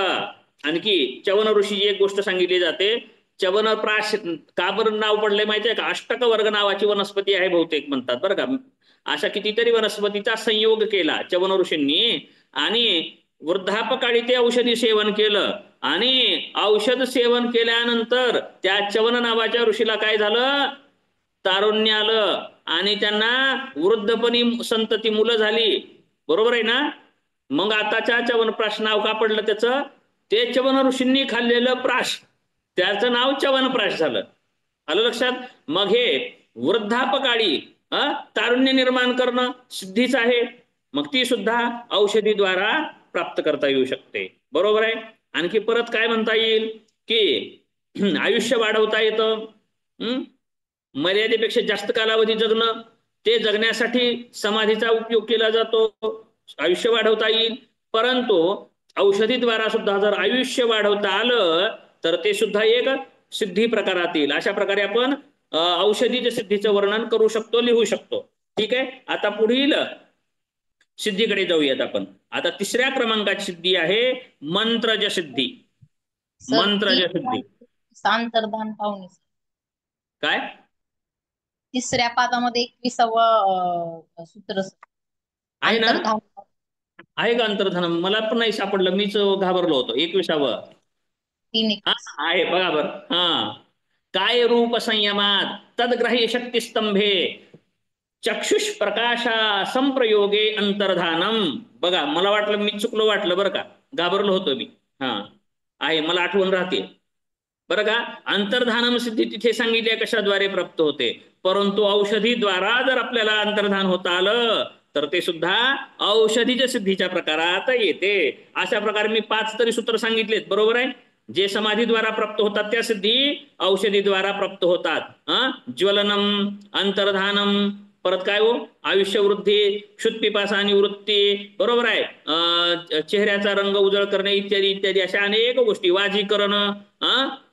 आणखी चवन ऋषीची एक गोष्ट सांगितली जाते च्यवनप्राश का बरं नाव पडलंय माहितीये का? अष्टक वर्ग नावाची वनस्पती आहे बहुतेक म्हणतात बरं का. अशा कितीतरी वनस्पतीचा संयोग केला च्यवन ऋषींनी आणि वृद्धापकाळी ते औषधी सेवन केलं आणि औषध सेवन केल्यानंतर त्या च्यवन नावाच्या ऋषीला काय झालं? तारुण्य आलं आणि त्यांना वृद्धपणी संतती मुलं झाली. बरोबर आहे ना? मग आताच्या च्यवनप्राश नाव का पडलं त्याचं? ते च्यवन ऋषींनी खाल्लेलं प्राश, त्याचं नाव च्यवनप्राश झालं. आलं लक्षात? मग हे वृद्धापकाळी तारुण्य निर्माण करणं सिद्धीच आहे. मग ती सुद्धा औषधीद्वारा प्राप्त करता येऊ शकते. बरोबर आहे? आणखी परत काय म्हणता येईल की आयुष्य वाढवता येतं. मर्यादेपेक्षा जास्त कालावधी जगणं, ते जगण्यासाठी समाधीचा उपयोग केला जातो. आयुष्य वाढवता येईल. परंतु औषधीद्वारा सुद्धा जर आयुष्य वाढवता आलं तर ते सुद्धा एक सिद्धी प्रकारात येईल. अशा प्रकारे आपण औषधीच्या सिद्धीचं वर्णन करू शकतो, लिहू शकतो. ठीक आहे. आता पुढील सिद्धीकडे जाऊयात आपण. आता तिसऱ्या क्रमांकाची सिद्धी आहे मंत्रज सिद्धी. मंत्रज सिद्धी अंतर्धान पाहुणे काय? तिसऱ्या पादामध्ये 21व सूत्र आहे ना? अंतर्धान आहे का अंतर्धान? मला पण नाही सापडलं, मीच घाबरलो होतो. 21व 3:21 आहे बघा बर. काय रूप संयमात तद्ग्राह्य शक्तिस्तंभे चक्षुष प्रकाशा संप्रयोगे अंतर्धानम. बघा, मला वाटलं मी चुकलो वाटलं बरं का, घाबरलो होतो मी. आहे, मला आठवण राहते बरं का. अंतर्धानम सिद्धी तिथे सांगितले कशाद्वारे प्राप्त होते, परंतु औषधीद्वारा जर आपल्याला अंतर्धान होता आलं तर ते सुद्धा औषधीच्या सिद्धीच्या प्रकारात येते. अशा प्रकारे मी 5 तरी सूत्र सांगितलेत. बरोबर आहे? जे समाधीद्वारा प्राप्त होतात त्या सिद्धी औषधीद्वारा प्राप्त होतात. ज्वलनम, अंतर्धानम, परत काय हो, आयुष्य वृद्धी, क्षुत्पिपासा निवृत्ती, बरोबर आहे, चेहऱ्याचा रंग उजळ करणे इत्यादी इत्यादी अशा अनेक गोष्टी, वाजीकरण,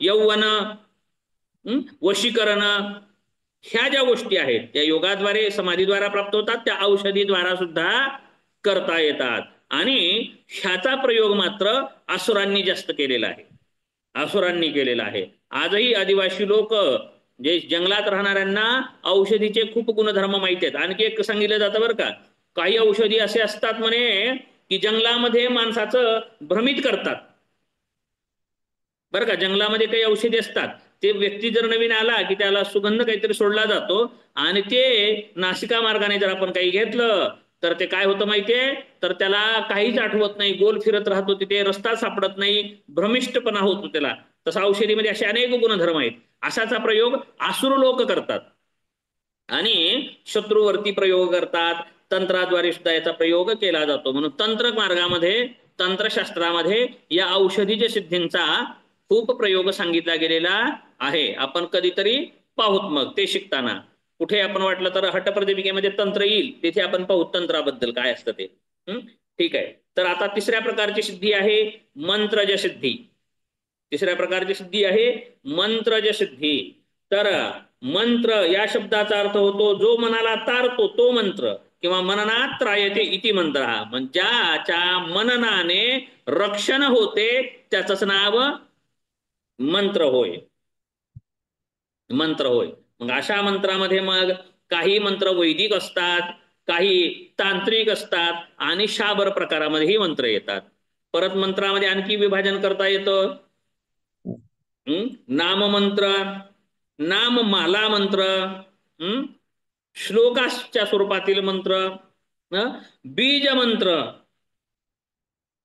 यौवन, वशीकरण, ह्या ज्या गोष्टी आहेत त्या योगाद्वारे समाधीद्वारा प्राप्त होतात, त्या औषधीद्वारा सुद्धा करता येतात. आणि ह्याचा प्रयोग मात्र असुरांनी जास्त केलेला आहे. असुरांनी केलेला आहे. आजही आदिवासी लोक जे जंगलात राहणाऱ्यांना औषधीचे खूप गुणधर्म माहिती आहेत. आणखी एक सांगितलं जातं बरं का, काही औषधी असे असतात म्हणे की जंगलामध्ये माणसाचं भ्रमित करतात बरं का. जंगलामध्ये काही औषधी असतात, ते व्यक्ती जर नवीन आला की त्याला सुगंध काहीतरी सोडला जातो आणि ते नासिका मार्गाने जर आपण काही घेतलं तर ते काय होतं माहितीये, तर त्याला काहीच आठवत नाही, गोल फिरत राहतो, तिथे रस्ता सापडत नाही, भ्रमिष्टपणा होतो त्याला. तसं औषधीमध्ये असे अनेक गुणधर्म आहेत. असाचा प्रयोग आसुर लोक करतात आणि शत्रूवरती प्रयोग करतात. तंत्राद्वारे सुद्धा याचा प्रयोग केला जातो. म्हणून तंत्र मार्गामध्ये, तंत्रशास्त्रामध्ये या औषधीच्या सिद्धींचा खूप प्रयोग सांगितला गेलेला आहे. आपण कधीतरी पाहूत मग ते शिकताना. कुठे आपण वाटलं तर हटप्रदीपिकेमध्ये तंत्र येईल, तिथे आपण पाहू तंत्राबद्दल काय असतं ते. ठीक आहे. तर आता तिसऱ्या प्रकारची सिद्धी आहे मंत्रज सिद्धी. तिसऱ्या प्रकारची सिद्धी आहे मंत्रज सिद्धी. तर मंत्र या शब्दाचा अर्थ होतो जो मनाला तारतो तो मंत्र, किंवा मननात त्रायते इति मंत्र. म्हणजे ज्याच्या मननाने रक्षण होते त्याचंच नाव मंत्र होय. मंत्र होय. मग अशा मंत्रामध्ये मग काही मंत्र वैदिक असतात, काही तांत्रिक असतात आणि शाबर प्रकारामध्येही मंत्र येतात. परत मंत्रामध्ये आणखी विभाजन करता येतं. नाममंत्र, नाममाला मंत्र, श्लोकाच्या स्वरूपातील मंत्र, बीज मंत्र,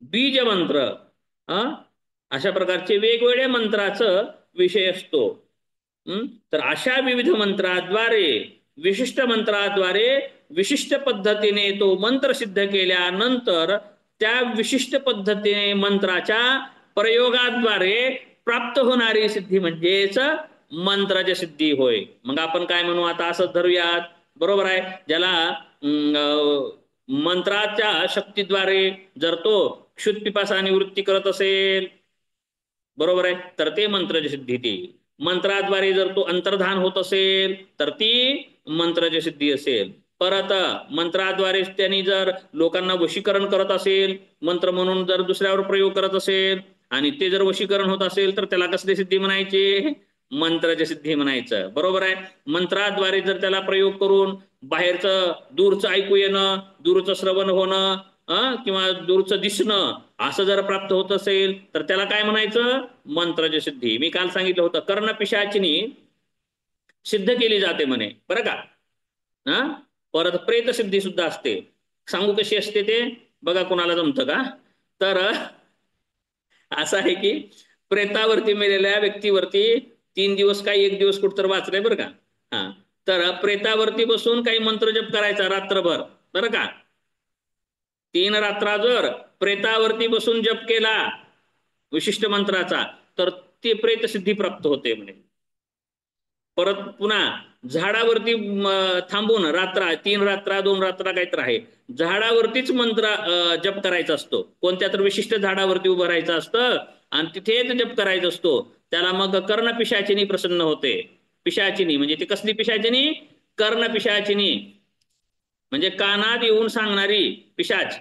बीज मंत्र, अशा प्रकारचे वेगवेगळ्या मंत्राचं विषय असतो. तर अशा विविध मंत्राद्वारे, विशिष्ट मंत्राद्वारे विशिष्ट पद्धतीने तो मंत्र सिद्ध केल्यानंतर त्या विशिष्ट पद्धतीने मंत्राच्या प्रयोगाद्वारे प्राप्त होणारी सिद्धी म्हणजेच मंत्राची सिद्धी होय. मग आपण काय म्हणू आता, असं धरूयात. बरोबर आहे? ज्याला मंत्राच्या शक्तीद्वारे जर तो क्षुत्पिपासा निवृत्ती करत असेल, बरोबर आहे, तर ते मंत्राची सिद्धी. ती मंत्राद्वारे जर तो अंतर्धान होत असेल तर ती मंत्राची सिद्धी असेल. परत मंत्राद्वारे त्यांनी जर लोकांना वशीकरण करत असेल, मंत्र म्हणून जर दुसऱ्यावर प्रयोग करत असेल आणि ते जर वशीकरण होत असेल तर त्याला कसली सिद्धी म्हणायची, मंत्राची सिद्धी म्हणायचं. बरोबर आहे. मंत्राद्वारे जर त्याला प्रयोग करून बाहेरचं दूरचं ऐकू येणं, दूरचं श्रवण होणं, किंवा दूरचं दिसणं असं जर प्राप्त होत असेल तर त्याला काय म्हणायचं? मंत्राची सिद्धी. मी काल सांगितलं होतं कर्णपिशाचिनी सिद्ध केली जाते म्हणे, बरं का. परत प्रेत सिद्धी सुद्धा असते. सांगू कशी असते ते? बघा कोणाला जमतं का? तर असं आहे की प्रेतावरती मेलेल्या व्यक्तीवरती 3 दिवस काही 1 दिवस कुठतर वाचलंय बरं का. तर प्रेतावरती बसून काही मंत्र जप करायचा रात्रभर, बरं का. 3 रात्रा जर प्रेतावरती बसून जप केला विशिष्ट मंत्राचा तर ते प्रेत सिद्धी प्राप्त होते म्हणे. परत पुन्हा झाडावरती थांबून 3 रात्रा 2 रात्रा काहीतरी आहे, झाडावरतीच मंत्र जप करायचा असतो. कोणत्या तर विशिष्ट झाडावरती उभं राहायचं असतं आणि तिथेच जप करायचा असतो. त्याला मग कर्णपिशाचिनी प्रसन्न होते. पिशाचिनी म्हणजे ती कसली पिशाचिनी? कर्णपिशाचिनी म्हणजे कानात येऊन सांगणारी पिशाच.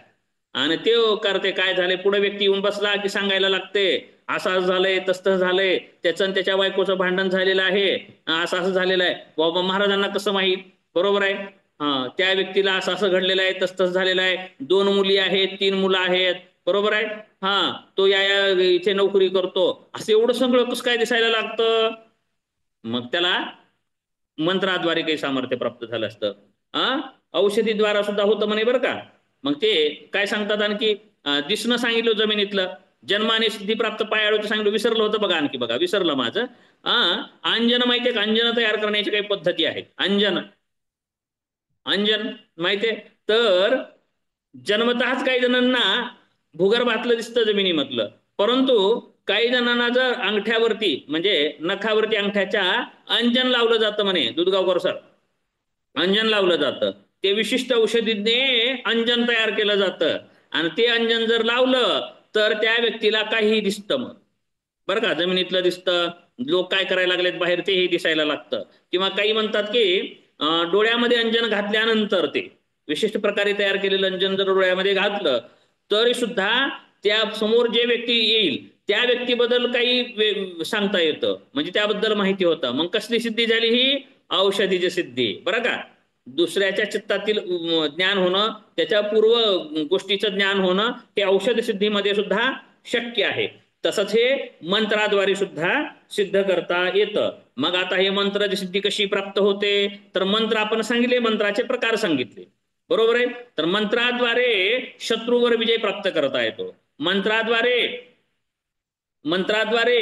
आणि ते करते काय झाले, पुढे व्यक्ती येऊन बसला की सांगायला लागते असं झालंय, तसं झालंय, त्याचं त्याच्या बायकोचं भांडण झालेलं आहे, असं असं झालेलं आहे. बाबा महाराजांना कसं माहीत? बरोबर आहे. त्या व्यक्तीला असं असं घडलेलं आहे, तसं झालेलं आहे, 2 मुली आहेत, 3 मुलं आहेत, बरोबर आहे. तो या इथे नोकरी करतो, असं एवढं सगळं कसं काय दिसायला लागतं? मग त्याला मंत्राद्वारे काही सामर्थ्य प्राप्त झालं असतं. औषधीद्वारा सुद्धा होतं म्हणे बरं का. मग ते काय सांगतात आणखी, दिसणं सांगितलं जमिनीतलं, जन्माने सिद्धी प्राप्त पायाळूचं सांगितलं, विसरलं होतं बघा, आणखी बघा विसरलं माझं. अंजन माहितीये का? अंजन तयार करण्याची काही पद्धती आहेत. अंजन माहितीये? तर जन्मतःच काही जणांना भूगर्भातलं दिसतं जमिनीमधलं, परंतु काही जणांना जर अंगठ्यावरती म्हणजे नखावरती अंगठ्याच्या अंजन लावलं जातं म्हणे. दुधगावकर सर, अंजन लावलं जातं. ते विशिष्ट औषधीने अंजन तयार केलं जातं आणि ते अंजन जर लावलं तर त्या व्यक्तीला काहीही दिसतं मग, बरं का. जमिनीतलं दिसतं, लोक काय करायला लागलेत बाहेर तेही दिसायला लागतं. किंवा काही म्हणतात की डोळ्यामध्ये अंजन घातल्यानंतर ते विशिष्ट प्रकारे तयार केलेलं अंजन जर डोळ्यामध्ये घातलं तरी सुद्धा त्या समोर जे व्यक्ती येईल त्या व्यक्तीबद्दल काही सांगता येतं, म्हणजे त्याबद्दल माहिती होतं. मग कसली सिद्धी झाली? ही औषधीची सिद्धी, बरं का. दुसऱ्याच्या चित्तातील ज्ञान होणं, त्याच्या पूर्व गोष्टीचं ज्ञान होणं हे औषध सिद्धीमध्ये सुद्धा शक्य आहे. तसंच हे मंत्राद्वारे सुद्धा सिद्ध करता येतं. मग आता हे मंत्राची सिद्धी कशी प्राप्त होते? तर मंत्र आपण सांगितले, मंत्राचे प्रकार सांगितले, बरोबर आहे. तर मंत्राद्वारे शत्रूवर विजय प्राप्त करता येतो. मंत्राद्वारे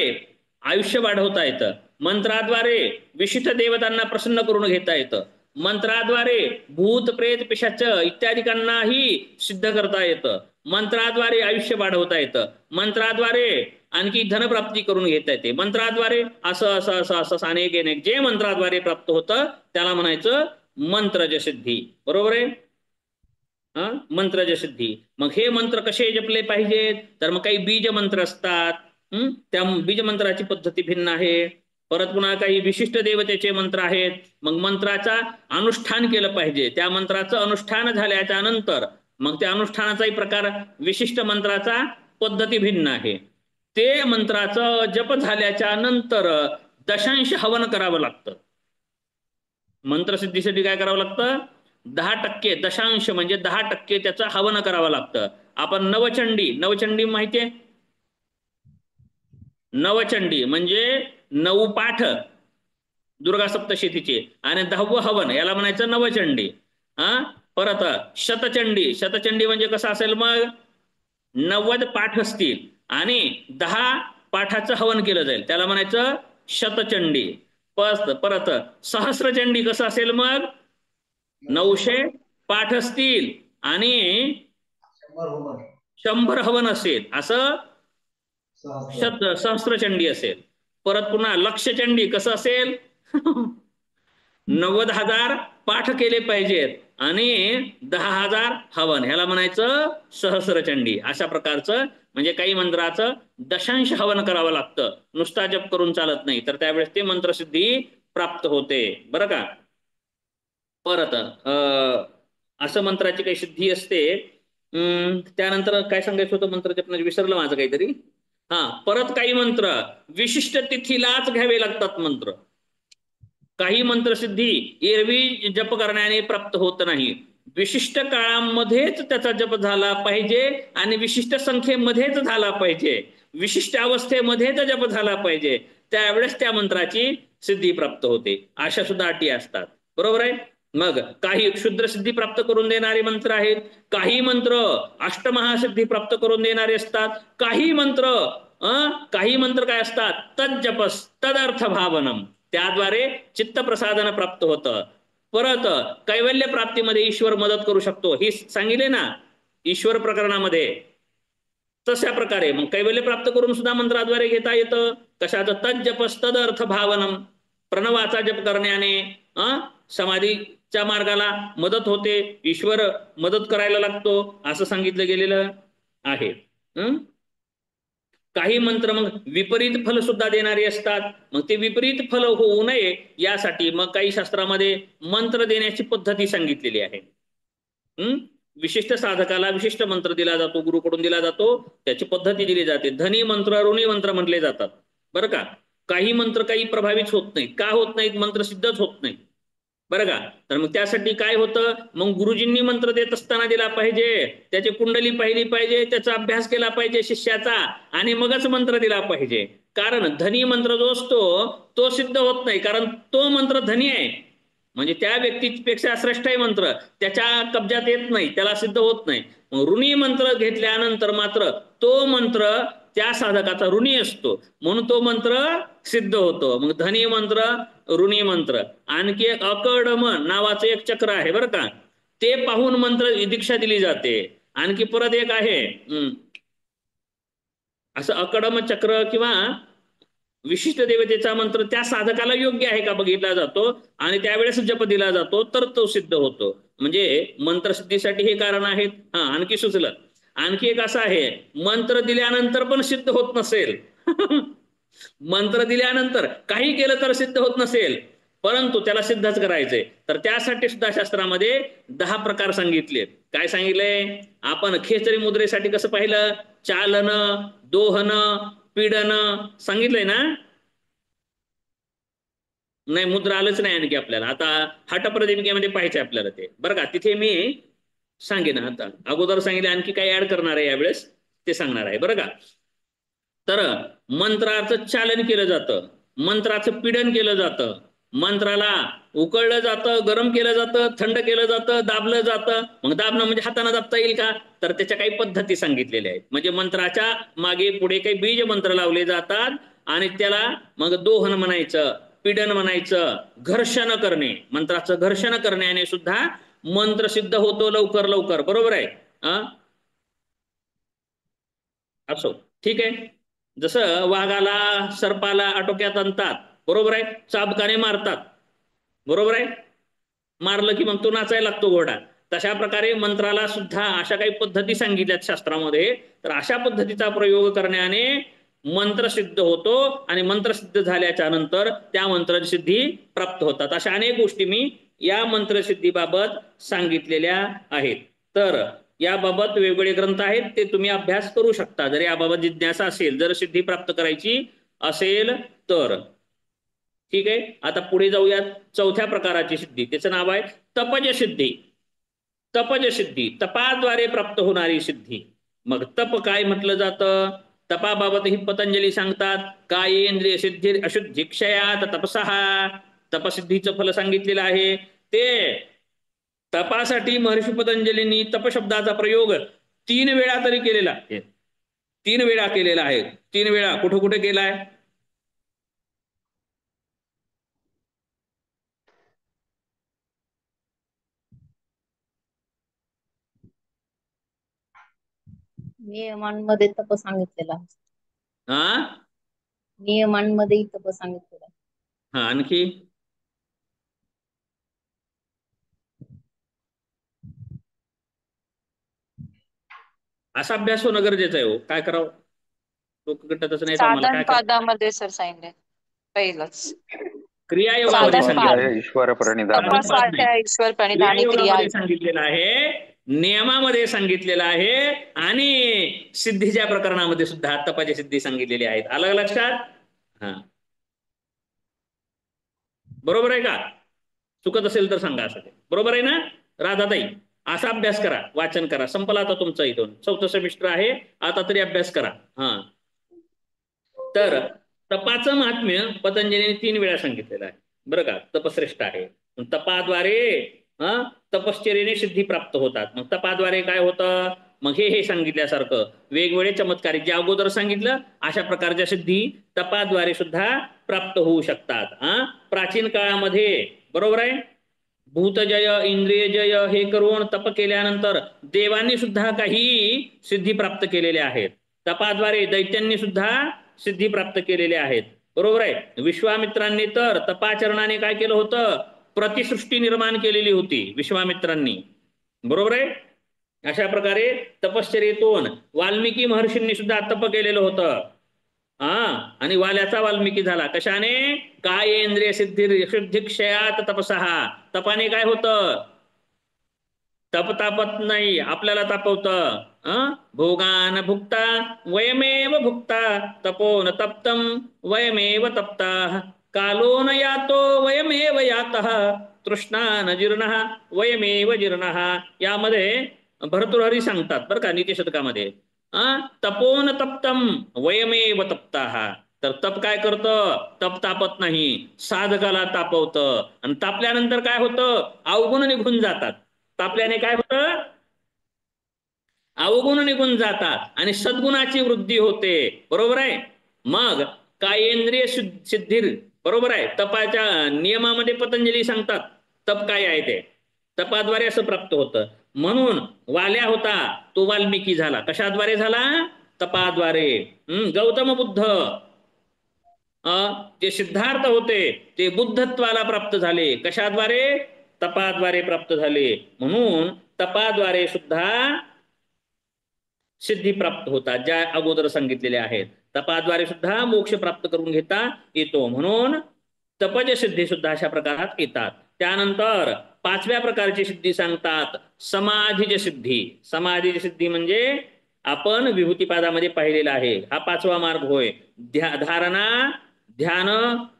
आयुष्य वाढवता येतं. मंत्राद्वारे विशिष्ट देवतांना प्रसन्न करून घेता येतं. मंत्राद्वारे भूत प्रेत पिशाच इत्यादिकांनाही सिद्ध करता येतं. मंत्राद्वारे आयुष्य वाढवता येतं. मंत्राद्वारे आणखी धनप्राप्ती करून घेता येते. मंत्राद्वारे असं असं असं असं अनेक जे मंत्राद्वारे प्राप्त होतं त्याला म्हणायचं मंत्रज सिद्धी, बरोबर आहे. मंत्रज सिद्धी. मग हे मंत्र कसे जपले पाहिजेत? तर मग काही बीज मंत्र असतात, त्या बीज मंत्राची पद्धती भिन्न आहे. परत पुन्हा काही विशिष्ट देवतेचे मंत्र आहेत. मग मंत्राचा अनुष्ठान केलं पाहिजे. त्या मंत्राचं अनुष्ठान झाल्याच्या नंतर मग त्या अनुष्ठानाचाही प्रकार, विशिष्ट मंत्राचा पद्धती भिन्न आहे. ते मंत्राचं जप झाल्याच्या नंतर दशांश हवन करावं लागतं. मंत्रसिद्धीसाठी काय करावं लागतं? 10% दशांश म्हणजे 10% त्याचं हवन करावं लागतं. आपण नवचंडी माहितीये? नवचंडी म्हणजे 9 पाठ दुर्गा सप्तशतीचे आणि 10वं हवन याला म्हणायचं नवचंडी. परत शतचंडी म्हणजे कसं असेल मग? 90 पाठ असतील आणि 10 पाठाचं हवन केलं जाईल, त्याला म्हणायचं शतचंडी. परत सहस्रचंडी कसं असेल मग? 900 पाठ असतील आणि 100 हवन असेल, असं सहस्रचंडी असेल. परत पुन्हा लक्षचंडी कसं असेल? 90,000 पाठ केले पाहिजेत आणि 10,000 हवन, ह्याला म्हणायचं सहस्रचंडी. अशा प्रकारचं म्हणजे काही मंत्राचं दशांश हवन करावं लागतं, नुसता जप करून चालत नाही. तर त्यावेळेस ते मंत्रसिद्धी प्राप्त होते, बरं का. परत असं मंत्राची काही सिद्धी असते. त्यानंतर काय सांगायचं होतं मंत्र जपण्याचं, विसरलं माझं काहीतरी. परत काही मंत्र विशिष्ट तिथीलाच घ्यावे लागतात मंत्र. काही मंत्रसिद्धी एरवी जप करण्याने प्राप्त होत नाही. विशिष्ट काळामध्येच त्याचा जप झाला पाहिजे आणि विशिष्ट संख्येमध्येच झाला पाहिजे, विशिष्ट अवस्थेमध्येच जप झाला पाहिजे, त्यावेळेस त्या मंत्राची सिद्धी प्राप्त होते. अशा सुद्धा अटी असतात. बरोबर आहे. मग काही क्षुद्र सिद्धी प्राप्त करून देणारे मंत्र आहेत, काही मंत्र अष्टमहासिद्धी प्राप्त करून देणारे असतात, काही मंत्र काय असतात, तज्जपस तदर्थ भावनम, त्याद्वारे चित्त प्रसादन प्राप्त होतं. परत कैवल्य प्राप्तीमध्ये ईश्वर मदत करू शकतो, ही सांगितले ना ईश्वर प्रकरणामध्ये. तशा प्रकारे मग कैवल्य प्राप्त करून सुद्धा मंत्राद्वारे घेता येतं. कशाचं, तज्जपस तदर्थ भावनम, प्रणवाचा जप करण्याने समाधीच्या मार्गाला मदत होते, ईश्वर मदत करायला लागतो, असं सांगितलं गेलेलं आहे. काही मंत्र मग विपरीत फल सुद्धा देणारे असतात. मग ते विपरीत फल होऊ नये यासाठी मग काही शास्त्रामध्ये मंत्र देण्याची पद्धती सांगितलेली आहे. विशिष्ट साधकाला विशिष्ट मंत्र दिला जातो, गुरुकडून दिला जातो, त्याची पद्धती दिली जाते. धनी मंत्र, ऋणी मंत्र म्हटले जातात. बरं का. काही मंत्र काही प्रभावित होत नाहीत. का होत नाहीत, मंत्र सिद्धच होत नाही. बरं का. तर मग त्यासाठी काय होतं, मग गुरुजींनी मंत्र देत असताना दिला पाहिजे, त्याची कुंडली पाहिली पाहिजे, त्याचा अभ्यास केला पाहिजे शिष्याचा, आणि मगच मंत्र दिला पाहिजे. कारण धनी मंत्र जो असतो तो सिद्ध होत नाही, कारण तो मंत्र धनी आहे, म्हणजे त्या व्यक्तीपेक्षा श्रेष्ठ आहे मंत्र, त्याच्या कब्जात येत नाही, त्याला सिद्ध होत नाही. मग ऋणी मंत्र घेतल्यानंतर मात्र तो मंत्र त्या साधकाचा ऋणी असतो, म्हणून तो मंत्र सिद्ध होतो. मग धनी मंत्र, ऋणी मंत्र. आणखी एक अकडम नावाचं एक चक्र आहे बरं का, ते पाहून मंत्र दीक्षा दिली जाते. आणखी परत एक आहे असं अकडम चक्र किंवा विशिष्ट देवतेचा मंत्र त्या साधकाला योग्य आहे का बघितला जातो, आणि त्यावेळेस जप दिला जातो, तर तो सिद्ध होतो. म्हणजे मंत्रसिद्धीसाठी हे कारण आहेत. आणखी सुचलं, आणखी एक असं आहे, मंत्र दिल्यानंतर पण सिद्ध होत नसेल मंत्र दिल्यानंतर काही केलं तर सिद्ध होत नसेल, परंतु त्याला सिद्धच करायचंय, तर त्यासाठी सुद्धा शास्त्रामध्ये 10 प्रकार सांगितले. काय सांगितलंय आपण खेचरी मुद्रेसाठी कसं पाहिलं, चालन, दोहन, पीडन सांगितलंय ना. नाही, मुद्रा आलंच नाही आणखी आपल्याला. आता हटप्रदीपिकेमध्ये पाहायचं आपल्याला ते, बरं का. तिथे मी सांगेन, आता अगोदर सांगितले, आणखी काही ऍड करणार आहे यावेळेस, ते सांगणार आहे बरं का. तर मंत्राचं चालन केलं जातं, मंत्राचं पीडन केलं जातं, मंत्राला उकळलं जातं, गरम केलं जातं, थंड केलं जातं, दाबलं जातं. मग दाबणं म्हणजे हाताने दाबता येईल का, तर त्याच्या काही पद्धती सांगितलेल्या आहेत. म्हणजे मंत्राच्या मागे पुढे काही बीज मंत्र लावले जातात, आणि त्याला मग दोहन म्हणायचं, पीडन म्हणायचं, घर्षण करणे, मंत्राचं घर्षण करण्याने सुद्धा मंत्र सिद्ध होतो लवकर लवकर. बरोबर आहे. असो, ठीक आहे. जसं वाघाला सर्पाला आटोक्यात आणतात, बरोबर आहे, चाबकाने मारतात, बरोबर आहे, मारलं की मग तो नाचायला लागतो घोडा. तशा प्रकारे मंत्राला सुद्धा अशा काही पद्धती सांगितल्यात शास्त्रामध्ये. तर अशा पद्धतीचा प्रयोग करण्याने मंत्र सिद्ध होतो, आणि मंत्र सिद्ध झाल्याच्या नंतर त्या मंत्रसिद्धी प्राप्त होतात. अशा अनेक गोष्टी मी या मंत्रसिद्धीबाबत सांगितलेल्या आहेत. तर याबाबत वेगवेगळे ग्रंथ आहेत, ते तुम्ही अभ्यास करू शकता जर याबाबत जिज्ञासा असेल, जर सिद्धी प्राप्त करायची असेल तर. ठीक आहे. आता पुढे जाऊयात चौथ्या प्रकाराची सिद्धी, त्याचं नाव आहे तपज सिद्धी. तपज सिद्धी, तपाद्वारे प्राप्त होणारी सिद्धी. मग तप काय म्हटलं जातं, तपाबाबत ही पतंजली सांगतात, काय इंद्रिय सिद्धी अशुद्धी क्षयात तपसहा, तपसिद्धीचं फल सांगितलेलं आहे. ते तपासाठी महर्षी पतंजलींनी तप शब्दाचा प्रयोग 3 वेळा तरी केलेला आहे. 3 वेळा केलेला आहे. 3 वेळा कुठे कुठे केलाय, नियमांमध्ये तप सांगितलेला आहे. नियमांमध्ये तप सांगितलेला आहे. आणखी असा अभ्यास होणं गरजेचं आहे. हो, काय करावं, लोक गटतच नाही, आम्हाला साधन काय करावं. पादामध्ये सर सांगितले पहिलंच, क्रियायोगामध्ये साधन सांगितलं पाद, तपासाध्याय ईश्वर प्रणिधान. तपासाध्याय ईश्वर प्रणिधान आणि क्रिया क्रियायोगामध्ये सांगितलेलं आहे नियमामध्ये सांगितलेलं आहे आणि सिद्धीच्या प्रकरणामध्ये सुद्धा तपाची सिद्धी सांगितलेली आहेत. अलग लक्षात? हा, बरोबर आहे का? चुकत असेल तर सांगा. असं बरोबर आहे ना राधाताई? असा अभ्यास करा, वाचन करा. संपला आता तुमचा इथून 4थं सेमिस्टर आहे, आता तरी अभ्यास करा. हा, तर तपाचं महात्म्य पतंजलीने 3 वेळा सांगितलेलं आहे बरं का. तपश्रेष्ठ आहे. तपाद्वारे तपश्चर्येने सिद्धी प्राप्त होतात. मग तपाद्वारे काय होतं? मग हे सांगितल्यासारखं वेगवेगळे चमत्कार जे अगोदर सांगितलं अशा प्रकारच्या सिद्धी तपाद्वारे सुद्धा प्राप्त होऊ शकतात. प्राचीन काळामध्ये बरोबर आहे, भूतजय इंद्रियजय हे करून तप केल्यानंतर देवांनी सुद्धा काही सिद्धी प्राप्त केलेल्या आहेत. तपाद्वारे दैत्यांनी सुद्धा सिद्धी प्राप्त केलेल्या आहेत. बरोबर आहे. विश्वामित्रांनी तर तपाचरणाने काय केलं होतं? प्रतिसृष्टी निर्माण केलेली होती विश्वामित्रांनी. बरोबर आहे. अशा प्रकारे तपश्चर्येतून वाल्मिकी महर्षींनी सुद्धा तप केलेलं होतं. आणि वाल्याचा वाल्मिकी झाला कशाने? काय इंद्रिय सिद्धिक्षयात तपसहा. तपाने काय होतं? तप तापत नाही, आपल्याला तापवतं. भोगान भुक्ता वयमेव भुक्ता तपो न तप्तम वयमेव तप्ता कालो न यातो वयमेव यातः तृष्णा न जीर्णः वयमेव जीर्णः. यामध्ये भर्तृहरी सांगतात बरं का नीतिशतकामध्ये. तपोन तप्तम वयमेव तप्ताः. तर तप काय करतं? तप तापत नाही, साधकाला तापवतं. आणि तापल्यानंतर काय होतं? अवगुण निघून जातात. तापल्याने काय होतं? अवगुण निघून जातात आणि सद्गुणाची वृद्धी होते. बरोबर आहे. मग कायेंद्रिय सिद्धीर बरोबर आहे. तपाच्या नियमामध्ये पतंजली सांगतात तप काय आहे ते. तपाद्वारे असं प्राप्त होतं. म्हणून वाल्या होता तो वाल्मिकी झाला. कशाद्वारे झाला? तपाद्वारे. गौतम बुद्ध जे सिद्धार्थ होते ते बुद्धत्वाला प्राप्त झाले. कशाद्वारे? तपाद्वारे प्राप्त झाले. म्हणून तपाद्वारे सुद्धा सिद्धी प्राप्त होतात ज्या अगोदर सांगितलेल्या आहेत. तपाद्वारे सुद्धा मोक्ष प्राप्त करून घेता येतो. म्हणून तपज सिद्धी सुद्धा अशा प्रकारात येतात. त्यानंतर 5व्या प्रकारची सिद्धी सांगतात समाधीज सिद्धी. समाधीज सिद्धी म्हणजे आपण विभूतिपादामध्ये पाहिलेला आहे. हा 5वा मार्ग होय. धारणा, ध्यान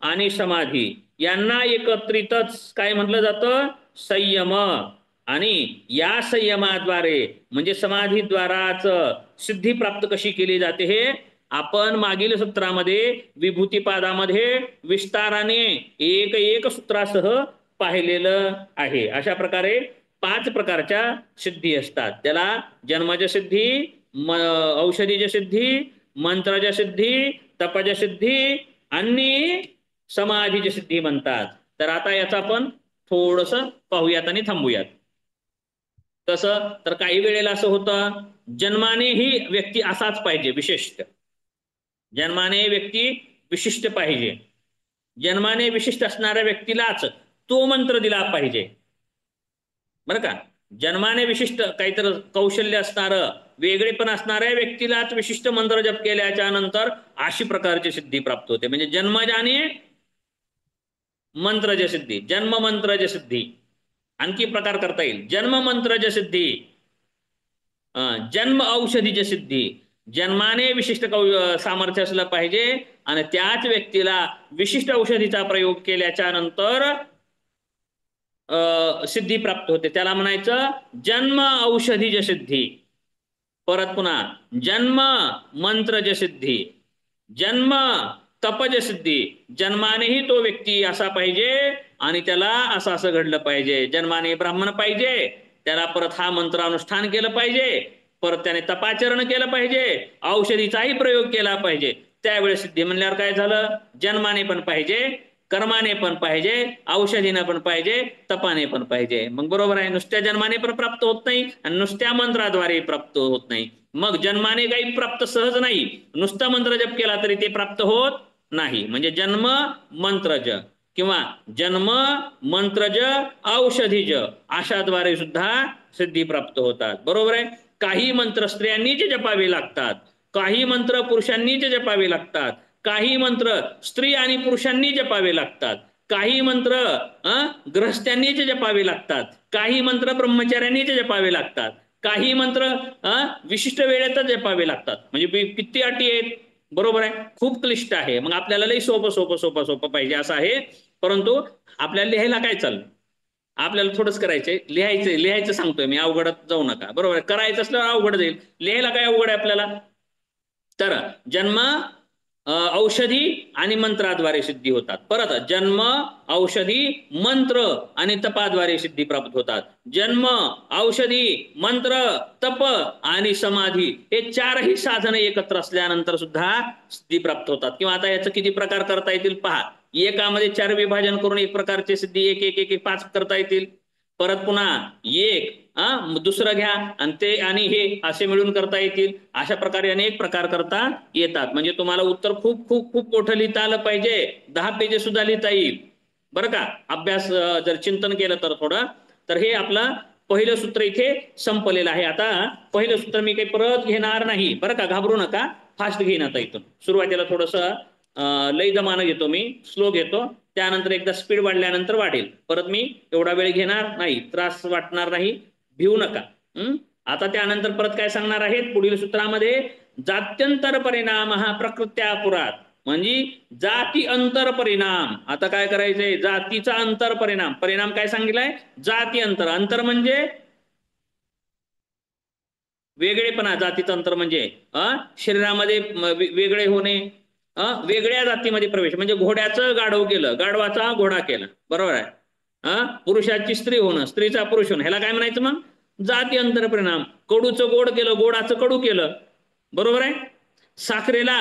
आणि समाधी यांना एकत्रितच काय म्हटलं जातं? संयम. आणि या संयमाद्वारे म्हणजे समाधीद्वाराच सिद्धी प्राप्त कशी केली जाते हे आपण मागील सूत्रामध्ये विभूतिपादामध्ये विस्ताराने एक सूत्रासह पाहिलेलं आहे. अशा प्रकारे 5 प्रकारच्या सिद्धी असतात. त्याला जन्मज सिद्धी, औषधीज सिद्धी, मंत्रज सिद्धी, तपज सिद्धी आणि समाधीज सिद्धी म्हणतात. तर आता याचं आपण थोडस पाहूयात आणि थांबूयात. तसं तर काही वेळेला असं होतं जन्माने ही व्यक्ती असाच पाहिजे विशिष्ट. जन्माने व्यक्ती विशिष्ट पाहिजे. जन्माने विशिष्ट असणाऱ्या व्यक्तीलाच तो मंत्र दिला पाहिजे बरं का. जन्माने विशिष्ट काहीतरी कौशल्य असणारं वेगळेपण असणाऱ्या व्यक्तीलाच विशिष्ट मंत्र जप केल्याच्या नंतर अशी प्रकारची सिद्धी प्राप्त होते. म्हणजे जन्मजाने मंत्रज सिद्धी, जन्म मंत्रज सिद्धी. आणखी प्रकार करता येईल. जन्म मंत्रज सिद्धी, जन्म औषधीज सिद्धी. जन्माने विशिष्ट सामर्थ्य असलं पाहिजे आणि त्याच व्यक्तीला विशिष्ट औषधीचा प्रयोग केल्याच्या नंतर सिद्धी प्राप्त होते. त्याला म्हणायचं जन्म औषधीज सिद्धी. परत पुन्हा जन्म मंत्रज सिद्धी, जन्म तपज सिद्धी. जन्मानेही तो व्यक्ती असा पाहिजे आणि त्याला असं घडलं पाहिजे. जन्माने ब्राह्मण पाहिजे, त्याला परत हा मंत्र अनुष्ठान केलं पाहिजे, परत त्याने तपाचरण केलं पाहिजे, औषधीचाही प्रयोग केला पाहिजे. त्यावेळेस सिद्धी म्हणल्यावर काय झालं? जन्माने पण पाहिजे, कर्माने पण पाहिजे, औषधीने पण पाहिजे, तपाने पण पाहिजे. मग बरोबर आहे. नुसत्या जन्माने पण प्राप्त होत नाही आणि नुसत्या मंत्राद्वारे प्राप्त होत नाही. मग जन्माने काही प्राप्त सहज नाही, नुसता मंत्र जप केला तरी ते प्राप्त होत नाही. म्हणजे जन्म मंत्रज किंवा जन्म मंत्रज औषधीज अशाद्वारे सुद्धा सिद्धी प्राप्त होतात. बरोबर आहे. काही मंत्र स्त्रियांनीच जपावे लागतात, काही मंत्र पुरुषांनीच जपावे लागतात, काही मंत्र स्त्री आणि पुरुषांनी जपावे लागतात. काही मंत्र गृहस्थ्यांनीच जपावे लागतात, काही मंत्र ब्रह्मचार्यांनीच जपावे लागतात, काही मंत्र विशिष्ट वेळेतच जपावे लागतात. म्हणजे किती अटी आहेत, बरोबर आहे. खूप क्लिष्ट आहे. मग आपल्याला लई सोपं सोपं सोपं सोपं पाहिजे असं आहे. परंतु आपल्याला लिहायला काय चाललं, आपल्याला थोडंच करायचंय, लिहायचं सांगतोय मी, अवघडात जाऊ नका, बरोबर आहे. करायचं असल्यावर अवघड जाईल, लिहायला काय अवघड आहे आपल्याला. तर जन्म, औषधी आणि मंत्राद्वारे सिद्धी होतात. परत जन्म, औषधी, मंत्र आणि तपाद्वारे सिद्धी प्राप्त होतात. जन्म, औषधी, मंत्र, तप आणि समाधी हे चारही साधने एकत्र असल्यानंतर सुद्धा सिद्धी प्राप्त होतात. किंवा आता याचं किती प्रकार करता येतील पहा. एकामध्ये 4 विभाजन करून एक प्रकारची सिद्धी एक एक एक 5 करता येतील. परत पुन्हा एक दुसरं घ्या आणि ते आणि हे असे मिळून करता येतील. अशा प्रकारे अनेक प्रकार करता येतात. म्हणजे तुम्हाला उत्तर खूप खूप खूप मोठं लिहिता आलं पाहिजे, 10 पेजेस सुद्धा लिहिता येईल बरं का, अभ्यास जर चिंतन केलं तर थोडं. तर हे आपलं पहिलं सूत्र इथे संपलेलं आहे. आता पहिलं सूत्र मी काही परत घेणार नाही बरं का, घाबरू नका, फास्ट घेईन. आता इथून सुरुवातीला थोडंसं लई दमानं घेतो मी, स्लो घेतो, त्यानंतर एकदा स्पीड वाढल्यानंतर वाढेल. परत मी एवढा वेळ घेणार नाही, त्रास वाटणार नाही, भिवू नका. आता त्यानंतर परत काय सांगणार आहेत पुढील सूत्रामध्ये, जात्यंतर परिणाम हा प्रकृत्यापुरात, म्हणजे जाती अंतर परिणाम. आता काय करायचंय, जातीचा अंतर परिणाम. परिणाम काय सांगितलाय, जाती अंतर. अंतर म्हणजे वेगळेपणा, जातीचं अंतर म्हणजे शरीरामध्ये वेगळे होणे, वेगळ्या जातीमध्ये प्रवेश. म्हणजे घोड्याचं गाढव केलं, गाढवाचा घोडा केला, बरोबर आहे. पुरुषाची स्त्री होणं, स्त्रीचा पुरुष होणं, ह्याला काय म्हणायचं मग, जाती अंतर परिणाम. कडूचं गोड केलं, गोडाचं कडू केलं, बरोबर आहे. साखरेला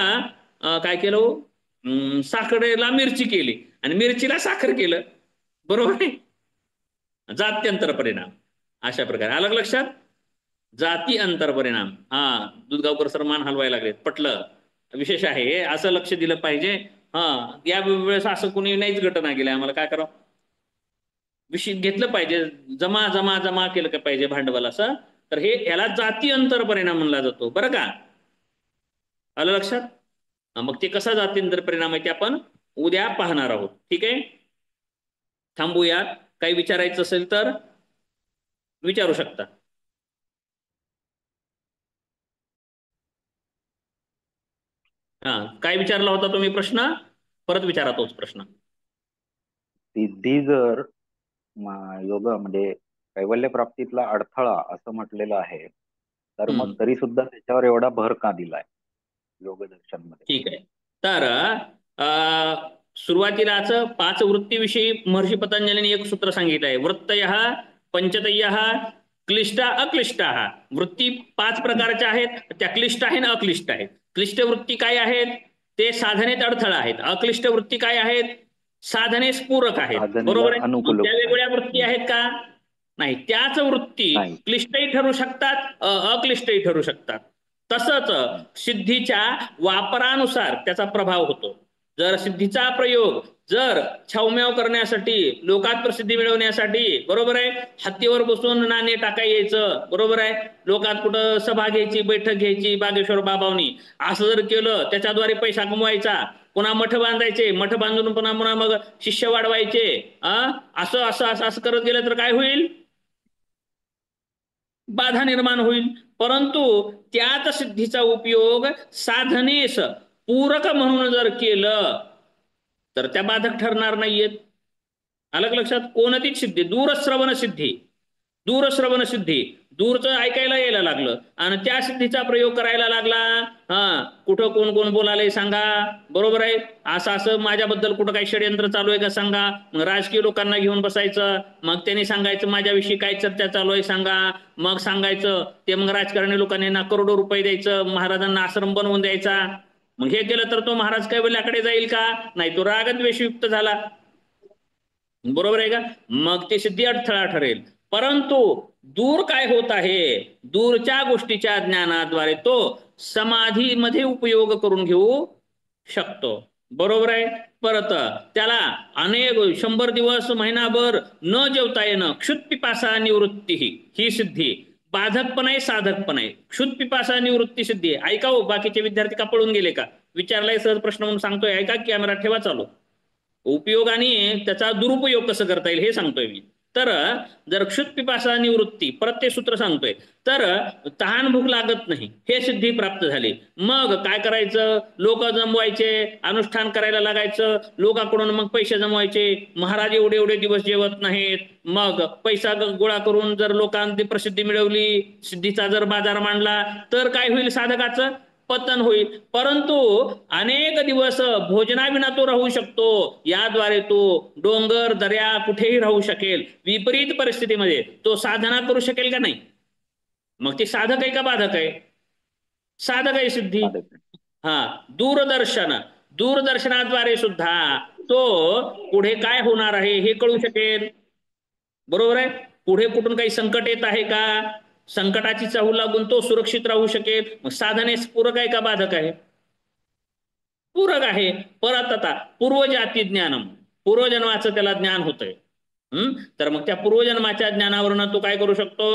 काय केलं, साखरेला मिरची केली आणि मिरचीला साखर केलं, बरोबर आहे. जात्यंतर परिणाम अशा प्रकारे. आलं लक्षात, जाती अंतर परिणाम. दुधगावकर सर मान हलवायला लागलेत, पटलं, विशेष आहे, असं लक्ष दिलं पाहिजे. या वेळेस असं कोणी नाहीच घटना गेल्या, आम्हाला काय करावं, विषय घेतलं पाहिजे, जमा जमा जमा केलं का पाहिजे भांडवल असं. तर हे याला जाती अंतर परिणाम म्हणला जातो बरं का. आलं लक्षात. मग ते कसा जाती अंतर परिणाम आहे ते आपण उद्या पाहणार आहोत. ठीक आहे, थांबूयात. काही विचारायचं असेल तर विचारू शकता. काय विचारला होता तुम्ही प्रश्न, परत विचारा तोच प्रश्न. सिद्धी जर योगामध्ये कैवल्य प्राप्तीतला अडथळा असं म्हटलेलं आहे, तर मग तरी सुद्धा त्याच्यावर एवढा भर का दिलाय योग दर्शन मध्ये. ठीक आहे, तर सुरुवातीलाच 5 वृत्तीविषयी महर्षी पतंजलीने एक सूत्र सांगितलंय, वृत्तयः पंचतयः क्लिष्टा अक्लिष्टा. वृत्ती 5 प्रकारच्या आहेत, त्या क्लिष्ट आहेत अक्लिष्ट आहेत. क्लिष्ट वृत्ती काय आहेत, ते साधनेत अडथळा आहेत. अक्लिष्ट वृत्ती काय आहेत, साधनेस पूरक आहेत, बरोबर आहे. त्या वेगवेगळ्या वृत्ती आहेत का, नाही. त्याच वृत्ती क्लिष्टही ठरू शकतात, अक्लिष्टही ठरू शकतात. तसंच सिद्धीच्या वापरानुसार त्याचा प्रभाव होतो. जर सिद्धीचा प्रयोग जर छावम्याव करण्यासाठी, लोकात प्रसिद्धी मिळवण्यासाठी, बरोबर आहे, हत्तीवर बसून नाणे टाकाय यायचं, बरोबर आहे, लोकात कुठं सभा घ्यायची, बैठक घ्यायची, बागेश्वर बाबावनी, असं जर केलं, त्याच्याद्वारे पैसा कमवायचा, पुन्हा मठ बांधायचे, मठ बांधून पुन्हा मग शिष्य वाढवायचे, असं असं असं असं करत गेलं तर काय होईल, बाधा निर्माण होईल. परंतु त्याच सिद्धीचा उपयोग साधनेस पूरक म्हणून जर केलं तर त्या बाधक ठरणार नाहीयेत. आलं लक्षात. कोणतीच सिद्धी, दूरश्रवण सिद्धी, दूरश्रवण सिद्धी, दूरचं ऐकायला यायला लागलं आणि त्या सिद्धीचा प्रयोग करायला लागला, कुठं कोण कोण बोलायला सांगा, बरोबर आहे, असं असं माझ्याबद्दल कुठं काही षडयंत्र चालू आहे का सांगा. मग राजकीय लोकांना घेऊन बसायचं, मग त्यांनी सांगायचं माझ्याविषयी काय चर्चा चालू आहे सांगा, मग सांगायचं ते, मग राजकारणी लोकांनी ना करोडो रुपये द्यायचं, महाराजांना आश्रम बनवून द्यायचा. मग हे केलं तर तो महाराज कैवल्याकडे जाईल का, नाही, तो रागद्वेषयुक्त झाला, बरोबर आहे का. मग ती सिद्धी अडथळा ठरेल. परंतु दूर काय होत आहे, दूरच्या गोष्टीच्या ज्ञानाद्वारे तो समाधीमध्ये उपयोग करून घेऊ शकतो, बरोबर आहे. परत त्याला अनेक 100 दिवस महिनाभर न जेवता येणं, क्षुत्पिपासा निवृत्ती, ही सिद्धी बाधक पण आहे, साधक पण आहे. क्षुत्पिपासा निवृत्ती सिद्धी आहे. ऐका हो, बाकीचे विद्यार्थी का पळून गेले का, विचारलाय सहज प्रश्न म्हणून सांगतोय, ऐका, कॅमेरा ठेवा चालू. उपयोगाने त्याचा दुरुपयोग कसं करता येईल हे सांगतोय मी. तर जर क्षुत्पिपासा निवृत्ती परत ते सूत्र सांगतोय. तर तहान भूक लागत नाही हे सिद्धी प्राप्त झाली. मग काय करायचं, लोक जमवायचे, अनुष्ठान करायला लागायचं, लोकांकडून मग पैसे जमवायचे. महाराज एवढे एवढे दिवस जेवत नाहीत, मग पैसा गोळा करून जर लोकांनी प्रसिद्धी मिळवली, सिद्धीचा जर बाजार मांडला, तर काय होईल, साधकाचं पतन होईल. परंतु अनेक दिवस भोजनाविना तो राहू शकतो. याद्वारे तो डोंगर दर्या कुठेही राहू शकेल. विपरीत परिस्थितीमध्ये तो साधना करू शकेल का नाही? मग ते साधक आहे का बाधक आहे? साधक आहे सिद्धी. हा, दूरदर्शनाद्वारे सुद्धा तो पुढे काय होणार आहे हे कळू शकेल. बरोबर आहे. पुढे कुठून काही संकट येत आहे का, संकटाची चाहूल लागून तो सुरक्षित राहू शकेल. मग साधनेस पूरक आहे का बाधक आहे? पूरक आहे. परत आता पूर्वजाती ज्ञानम, पूर्वजन्माचं त्याला ज्ञान होतंय. तर मग त्या पूर्वजन्माच्या ज्ञानावरनं तो काय करू शकतो,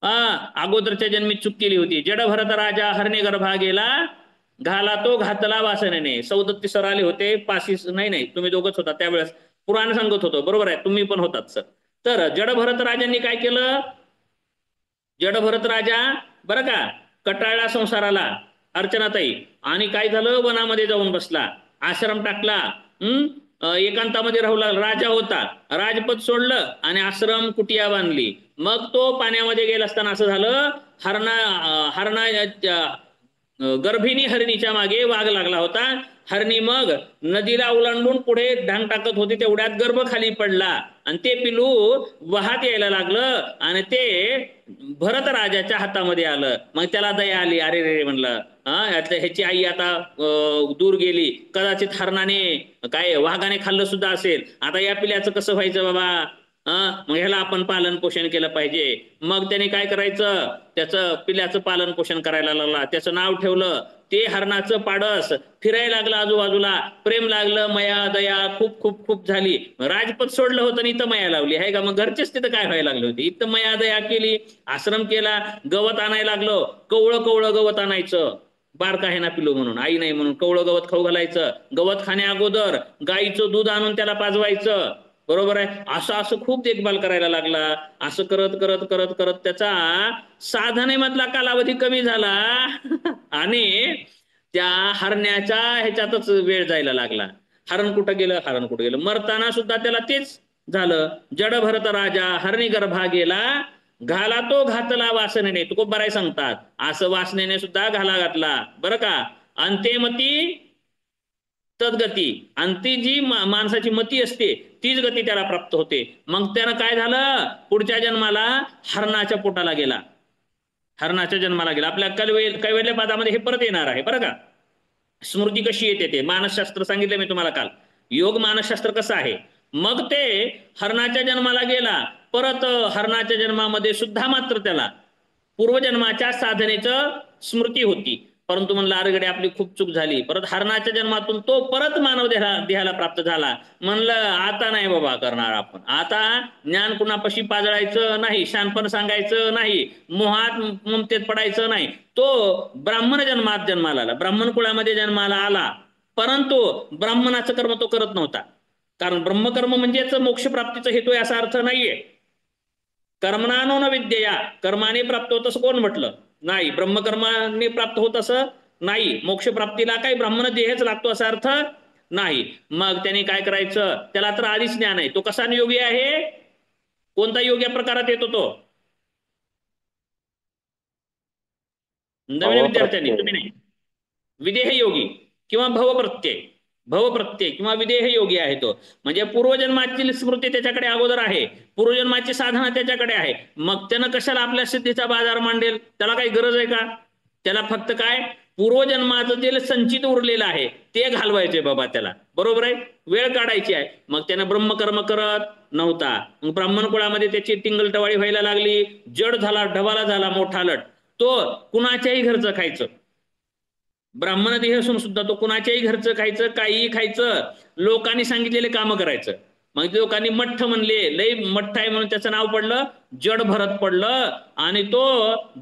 अगोदरच्या जन्मी चूक केली होती. जड भरत राजा हरणे गर्भा गेला, घाला तो घातला वासनेने. सौदत्ती सर आले होते, पासीस नाही तुम्ही दोघंच होता त्यावेळेस, पुराण सांगत होतो. बरोबर आहे, तुम्ही पण होतात सर. तर जड भरत राजांनी काय केलं, जड भरत राजा बरं का कटाळला संसाराला, अर्चनाताई, आणि काय झालं, वनामध्ये जाऊन बसला, आश्रम टाकला, एकांतामध्ये राहू लागला. राजा होता, राजपद सोडलं आणि आश्रम कुटिया बांधली. मग तो पाण्यामध्ये गेला असताना असं झालं, हरणा गर्भिणी हरणीच्या मागे वाघ लागला होता. हरणी मग नदीला ओलांडून पुढे ढांग टाकत होती, तेवढ्यात गर्भ खाली पडला आणि ते पिलू वाहत यायला लागलं आणि ते भरत राजाच्या हातामध्ये आलं. मग त्याला दया आली. अरे रे म्हणलं, ह्याची आई आता दूर गेली, कदाचित हरणाने काय वाघाने खाल्लं सुद्धा असेल, आता या पिल्याचं कसं व्हायचं बाबा, मग ह्याला आपण पालन पोषण केलं पाहिजे. मग त्याने काय करायचं, त्याचं पिल्याचं पालन पोषण करायला लागला. त्याचं नाव ठेवलं. ते हरणाचं पाडस फिरायला लागलं आजूबाजूला, प्रेम लागलं, मया दया खूप खूप खूप झाली. राजपद सोडलं होतं आणि इथं मया लावली आहे का? मग घरचेच तिथं काय व्हायला लागले होते, इथं मया दया केली, आश्रम केला, गवत आणायला लागलो, कवळं गवत आणायचं, बारका आहे ना पिलू म्हणून, आई नाही म्हणून कवळं गवत खाऊ घालायचं. गवत खाण्या अगोदर गाईचं दूध आणून त्याला पाजवायचं. बरोबर आहे. असं खूप देखभाल करायला लागला. असं करत करत करत करत त्याचा साधनेमधला कालावधी कमी झाला आणि त्या हरण्याच्या ह्याच्यातच वेळ जायला लागला. हरण कुठं गेलं, मरताना सुद्धा त्याला तेच झालं. जड भरत राजा हरणी गर्भा गेला, घाला तो घातला वासनेने. तुकोबाराय सांगतात, असं वासनेने सुद्धा घाला घातला. बरं का. अंतेमती तद्गती, आणि ती जी माणसाची मती असते तीच गती त्याला प्राप्त होते. मग त्यानं काय झालं, पुढच्या जन्माला हरणाच्या पोटाला गेला, हरणाच्या जन्माला गेला. आपल्या कैवल्य पादामध्ये हे परत येणार आहे बरं का. स्मृती कशी येते ते मानसशास्त्र सांगितलं मी तुम्हाला काल, योग मानसशास्त्र कसं आहे. मग ते हरणाच्या जन्माला गेला. परत हरणाच्या जन्मामध्ये सुद्धा मात्र त्याला पूर्वजन्माच्या साधनेचं स्मृती होती. परंतु म्हणलं अरगडे आपली खूप चूक झाली. परत हरणाच्या जन्मातून तो परत मानव देहाला प्राप्त झाला. म्हणलं आता नाही बाबा करणार आपण, आता ज्ञान कुणापाशी पाजळायचं नाही, शानपण सांगायचं नाही, मोहात ममतेत पडायचं नाही. तो ब्राह्मण जन्मात जन्माला आला, ब्राह्मण कुळामध्ये जन्माला आला. परंतु ब्राह्मणाचं कर्म तो करत नव्हता, कारण ब्रह्मकर्म म्हणजेच मोक्षप्राप्तीचा हेतू आहे असा अर्थ नाहीये. कर्मणानो न विद्यया, कर्माने प्राप्त होत असं कोण म्हटलं नाही, ब्रह्मकर्माने प्राप्त होत असं नाही. मोक्षप्राप्तीला काही ब्राह्मण देहच लागतो असा अर्थ नाही. मग त्याने काय करायचं, त्याला तर आधीच ज्ञान आहे. तो कसा योगी आहे, कोणता योग या प्रकारात येतो तो, नवीन विद्यार्थ्यांनी तुम्ही नाही, विदेह योगी किंवा भवप्रत्यय किंवा विदेह योगी आहे तो. म्हणजे पूर्वजन्माची स्मृती त्याच्याकडे अगोदर आहे, पूर्वजन्माची साधना त्याच्याकडे आहे. मग त्यानं कशाला आपल्या सिद्धीचा बाजार मांडेल, त्याला काही गरज आहे का? त्याला फक्त काय पूर्वजन्माचं जे संचित उरलेलं आहे ते घालवायचंय बाबा त्याला. बरोबर आहे, वेळ काढायची आहे. मग त्यानं ब्रह्मकर्म करत नव्हता. मग ब्राह्मण कुळामध्ये त्याची टिंगलटवाळी व्हायला लागली, जड झाला, ढबाला झाला, मोठा लट. तो कुणाच्याही घरचं खायचं, ब्राह्मण देह असून सुद्धा तो कुणाच्याही घरचं खायचं, काहीही खायचं, लोकांनी सांगितलेले काम करायचं. मग लोकांनी मठ्ठ म्हणले, लय मठ्ठ आहे म्हणून त्याचं नाव पडलं, जड भरत पडलं. आणि तो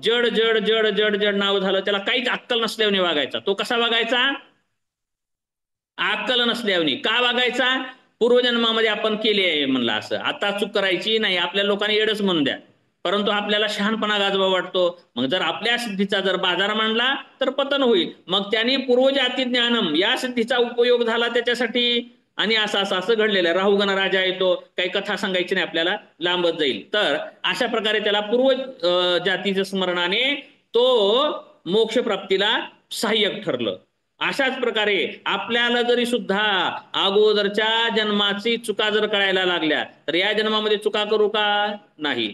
जड जड जड जड जड नाव झालं. त्याला काहीच अक्कल नसल्याने वागायचा. तो कसा वागायचा, अक्कल नसल्याने का वागायचा? पूर्वजन्मामध्ये आपण केले आहे म्हणलं असं, आता चूक करायची नाही. आपल्या लोकांनी येडच म्हणून द्या, परंतु आपल्याला शहाणपणा गाजवा वाटतो. मग जर आपल्या सिद्धीचा जर बाजार मांडला तर पतन होईल. मग त्यांनी पूर्वजाती ज्ञानम या सिद्धीचा उपयोग झाला त्याच्यासाठी, आणि असं असं असं घडलेलं आहे. राहुगण राजा येतो, काही कथा सांगायची नाही आपल्याला, लांबत जाईल. तर अशा प्रकारे त्याला पूर्व जातीच्या स्मरणाने तो मोक्ष प्राप्तीला सहाय्यक ठरलं. अशाच प्रकारे आपल्याला जरी सुद्धा अगोदरच्या जन्माची चुका जर कळायला लागल्या तर या जन्मामध्ये चुका करू का? नाही.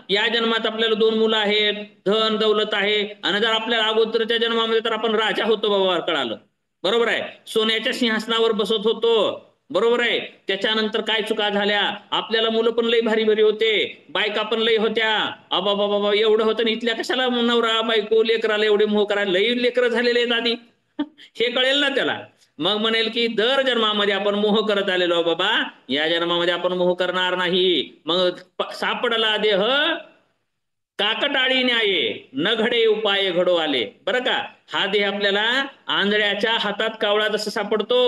या जन्मात आपल्याला 2 मुलं आहेत, धन दौलत आहे, आणि जर आपल्याला अगोदरच्या जन्मामध्ये तर आपण राजा होतो बाबा, कळालं, बरोबर आहे, सोन्याच्या सिंहासनावर बसत होतो, बरोबर आहे. त्याच्यानंतर काय चुका झाल्या? आपल्याला मुलं पण लई भारी भारी होते, बायका पण लई होत्या, अबा बाबा एवढं होतं, इथल्या कशाला नवरा बायको लेकराला एवढे मोह करायला, लई लेकरं झालेले आहेत आधी, हे कळेल ना त्याला. मग म्हणेल की दर जन्मामध्ये आपण मोह करत आलेलो बाबा, या जन्मामध्ये आपण मोह करणार नाही. मग सापडला देह काकटाळी न्याये, न घडे उपाय घडो आले. बरं का, हा देह आपल्याला आंधळ्याच्या हातात कावळा जसा सापडतो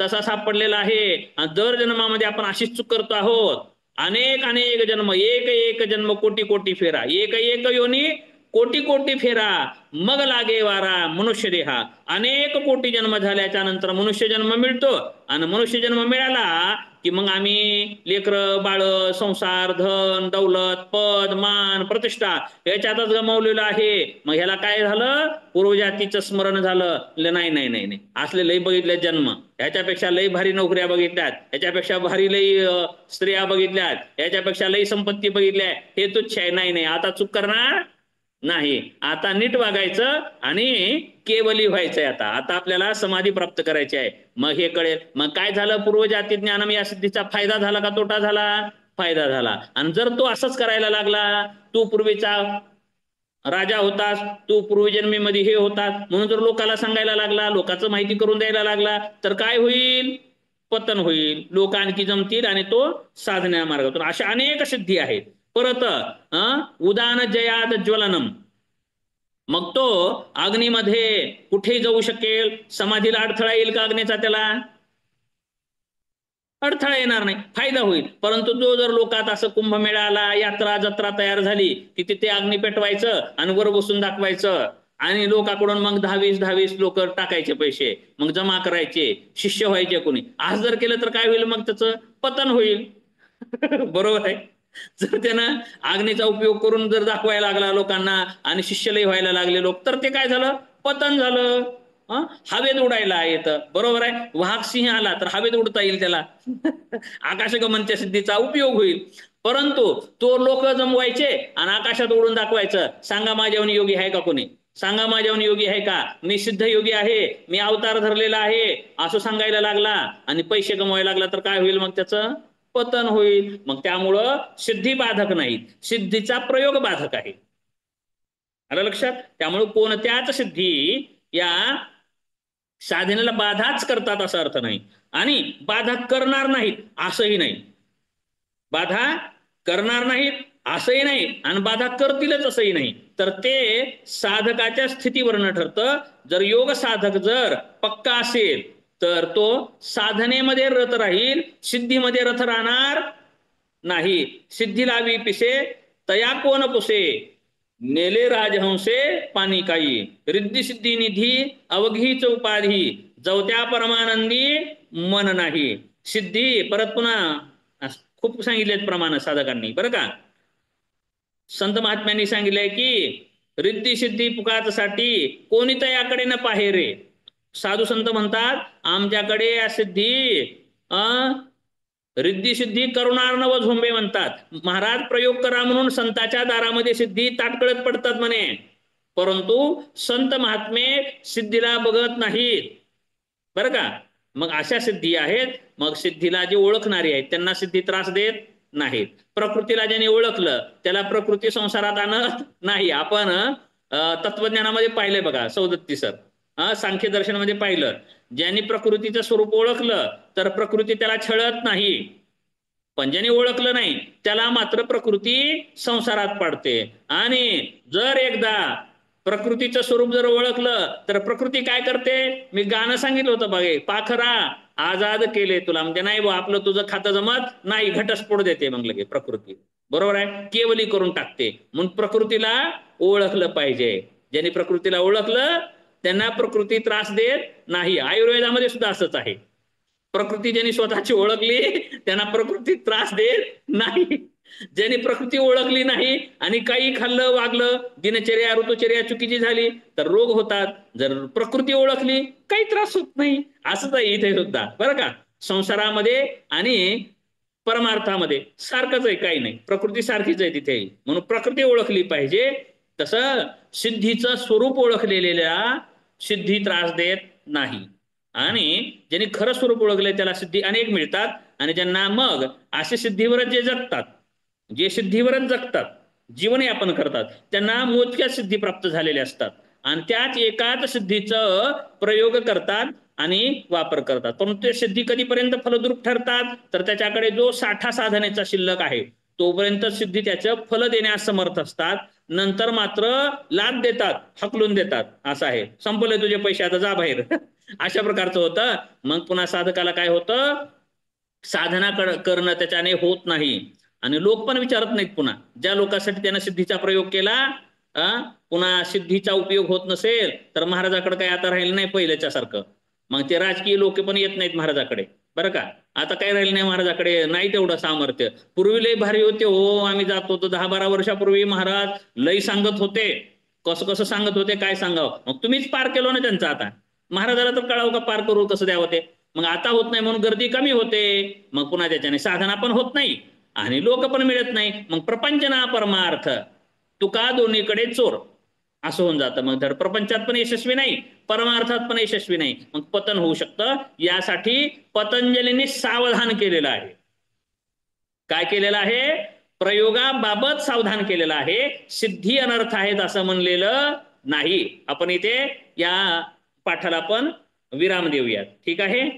तसा सापडलेला आहे. दर जन्मामध्ये आपण अशीच चूक करतो आहोत. अनेक अनेक जन्म, एक एक जन्म कोटी कोटी फेरा, एक एक योनी कोटी कोटी फेरा, मग लागे वारा मनुष्य देहा. अनेक कोटी जन्म झाल्याच्या नंतर मनुष्य जन्म मिळतो, आणि मनुष्य जन्म मिळाला की मग आम्ही लेकर बाळ, संसार, धन दौलत, पद मान प्रतिष्ठा याच्यातच गमावलेलं आहे. मग ह्याला काय झालं? पूर्वजातीचं स्मरण झालं. नाही नाही नाही नाही, असले लई बघितले जन्म, ह्याच्यापेक्षा लई भारी नोकऱ्या बघितल्यात, ह्याच्यापेक्षा भारी लई स्त्रिया बघितल्यात, ह्याच्यापेक्षा लई संपत्ती बघितल्या, हे तुच्छ आहे. नाही नाही, आता चूक करणार नाही, आता नीट वागायचं आणि केवली व्हायचंय. आता आपल्याला समाधी प्राप्त करायची आहे. मग हे कळेल. मग काय झालं? पूर्वजाती ज्ञानम या सिद्धीचा फायदा झाला का तोटा झाला? फायदा झाला. आणि जर तो असंच करायला लागला, तू पूर्वीचा राजा होतास, तू पूर्वजन्मीमध्ये हे होतास म्हणून जर लोकांना सांगायला लागला, लोकांचं माहिती करून द्यायला लागला, तर काय होईल? पतन होईल. लोक आणखी जमतील आणि तो साधण्या मार्गातून. अशा अनेक सिद्धी आहेत. परत उदान जयाद ज्वलनम, मग तो अग्नीमध्ये कुठे जाऊ शकेल? समाधीला अडथळा येईल का अग्नीचा? त्याला अडथळा येणार नाही, फायदा होईल. परंतु जो जर लोकात असं कुंभमेळाला यात्रा जत्रा तयार झाली की तिथे अग्नी पेटवायचं आणि वर बसून दाखवायचं, आणि लोकांकडून मग 10-20 लोक टाकायचे पैसे, मग जमा करायचे, शिष्य व्हायचे कोणी, असं जर केलं तर काय होईल? मग त्याचं पतन होईल. बरोबर आहे. जर त्यानं अग्नीचा उपयोग करून जर दाखवायला लागला लोकांना आणि शिष्यलय व्हायला लागले लोक, तर ते काय झालं? पतन झालं. हवेत उडायला येतं, बरोबर आहे. वाघ सिंह आला तर हवेत उडता येईल त्याला. आकाशगमनच्या सिद्धीचा उपयोग होईल. परंतु तो लोक जमवायचे आणि आकाशात उडून दाखवायचं. सांगा माझ्याहून योगी आहे का कोणी? सांगा माझ्याहून योगी आहे का? मी सिद्ध योगी आहे, मी अवतार धरलेला आहे, असं सांगायला लागला आणि पैसे कमवायला लागला, तर काय होईल? मग त्याचं पतन होईल. मग त्यामुळं सिद्धी बाधक नाहीत, सिद्धीचा प्रयोग बाधक आहे. आलं लक्षात? त्यामुळे कोणत्याच सिद्धी या साधनेला बाधाच करतात असा अर्थ नाही, आणि बाधा करणार नाहीत असंही नाही. बाधा करणार नाहीत असंही नाही, आणि बाधा करतीलच असंही नाही. तर ते साधकाच्या स्थितीवरनं ठरतं. जर योग साधक जर पक्का असेल तर तो साधनेमध्ये रत राहील, सिद्धीमध्ये रत राहणार नाही. सिद्धी लावी पिसे तया कोण पुसे, नेले राजहंसे पाणी काही, रिद्धी सिद्धी निधी अवघीच उपाधी, जवत्या परमानंदी मन नाही. सिद्धी परत पुन्हा खूप सांगितलेत प्रमाण साधकांनी, बरं का. संत महात्म्यांनी सांगितलंय की रिद्धी सिद्धी पुकारसाठी कोणी तयाकडे न पाहे रे. साधू संत म्हणतात आमच्याकडे या सिद्धी रिद्धी सिद्धी करुणार नव झोंबे म्हणतात. महाराज प्रयोग करा म्हणून संताच्या दारामध्ये सिद्धी ताटकळत पडतात म्हणे, परंतु संत महात्मे सिद्धीला बघत नाहीत, बरं का. मग अशा सिद्धी आहेत. मग सिद्धीला जे ओळखणारे आहेत त्यांना सिद्धी त्रास देत नाहीत. प्रकृतीला ज्याने ओळखलं त्याला प्रकृती संसारात आणत नाही. आपण तत्वज्ञानामध्ये पाहिलंय बघा, सौदत्ती सर, सांख्य दर्शनामध्ये पाहिलं, ज्यांनी प्रकृतीचं स्वरूप ओळखलं तर प्रकृती त्याला छळत नाही, पण ज्यांनी ओळखलं नाही त्याला मात्र प्रकृती संसारात पाडते. आणि जर एकदा प्रकृतीचं स्वरूप जर ओळखलं तर प्रकृती काय करते? मी गाणं सांगितलं होतं बघे, पाखरा आजाद केले तुला, म्हणजे नाही बा आपलं तुझं खातं जमत नाही, घटस्फोट देते मग लगे प्रकृती, बरोबर आहे, केवली करून टाकते. म्हणून प्रकृतीला ओळखलं पाहिजे. ज्यांनी प्रकृतीला ओळखलं त्यांना प्रकृती त्रास देत नाही. आयुर्वेदामध्ये सुद्धा असंच आहे. प्रकृती ज्यांनी स्वतःची ओळखली त्यांना प्रकृती त्रास देत नाही. ज्यांनी प्रकृती ओळखली नाही आणि काही खाल्लं वागलं, दिनचर्या ऋतुचर्या चुकीची झाली तर रोग होतात. जर प्रकृती ओळखली काही त्रास होत नाही. असंच आहे इथे सुद्धा बरं का. संसारामध्ये आणि परमार्थामध्ये सारखंच आहे, काही नाही, प्रकृती सारखीच आहे तिथेही. म्हणून प्रकृती ओळखली पाहिजे. तसं सिद्धीचं स्वरूप ओळखलेल्या सिद्धी त्रास देत नाही. आणि ज्यांनी खरं स्वरूप ओळखलंय त्याला सिद्धी अनेक मिळतात. आणि ज्यांना मग असे सिद्धीवरच जे जगतात, जे सिद्धीवरच जगतात, जीवनयापन करतात, त्यांना मोजक्या सिद्धी प्राप्त झालेल्या असतात आणि त्याच एकाच सिद्धीचं प्रयोग करतात आणि वापर करतात. परंतु ते सिद्धी कधीपर्यंत फलद्रूप ठरतात तर त्याच्याकडे जो साठा साधनेचा शिल्लक आहे तोपर्यंत सिद्धी त्याचं फल देण्यास समर्थ असतात. नंतर मात्र लाभ देतात, हकलून देतात. असं आहे, संपले तुझे पैसे आता जा बाहेर अशा प्रकारचं होतं. मग पुन्हा साधकाला काय होतं? साधना करणं त्याच्याने होत नाही आणि लोक पण विचारत नाहीत. पुन्हा ज्या लोकांसाठी त्यानं सिद्धीचा प्रयोग केला, पुन्हा सिद्धीचा उपयोग होत नसेल तर महाराजाकडे काही आता राहिलं नाही पहिल्याच्या सारखं. मग ते राजकीय लोक पण येत नाहीत महाराजाकडे, बरं का. आता काही राहिलं नाही महाराजाकडे, नाही तेवढं सामर्थ्य. पूर्वी लय भारी होते हो, आम्ही जात होतो 10-12 वर्षापूर्वी महाराज लय सांगत होते, कसं कसं सांगत होते काय सांगावं. मग तुम्हीच पार केलो ना त्यांचं. आता महाराजाला तर कळावं का पार करू कसं द्यावं ते. मग आता होत नाही म्हणून गर्दी कमी होते. मग पुन्हा त्याच्याने साधना पण होत नाही आणि लोक पण मिळत नाही. मग प्रपंच ना परमार्थ तुका दोन्हीकडे चोर असं होऊन जातं. मग धड प्रपंचात पण यशस्वी नाही, परमार्थात पण यशस्वी नाही, मग पतन होऊ शकतं. यासाठी पतंजलीने सावधान केलेलं आहे. काय केलेलं आहे? प्रयोगाबाबत सावधान केलेलं आहे. सिद्धी अनर्थ आहेत असं म्हणलेलं नाही. आपण इथे या पाठाला पण विराम देऊयात. ठीक आहे.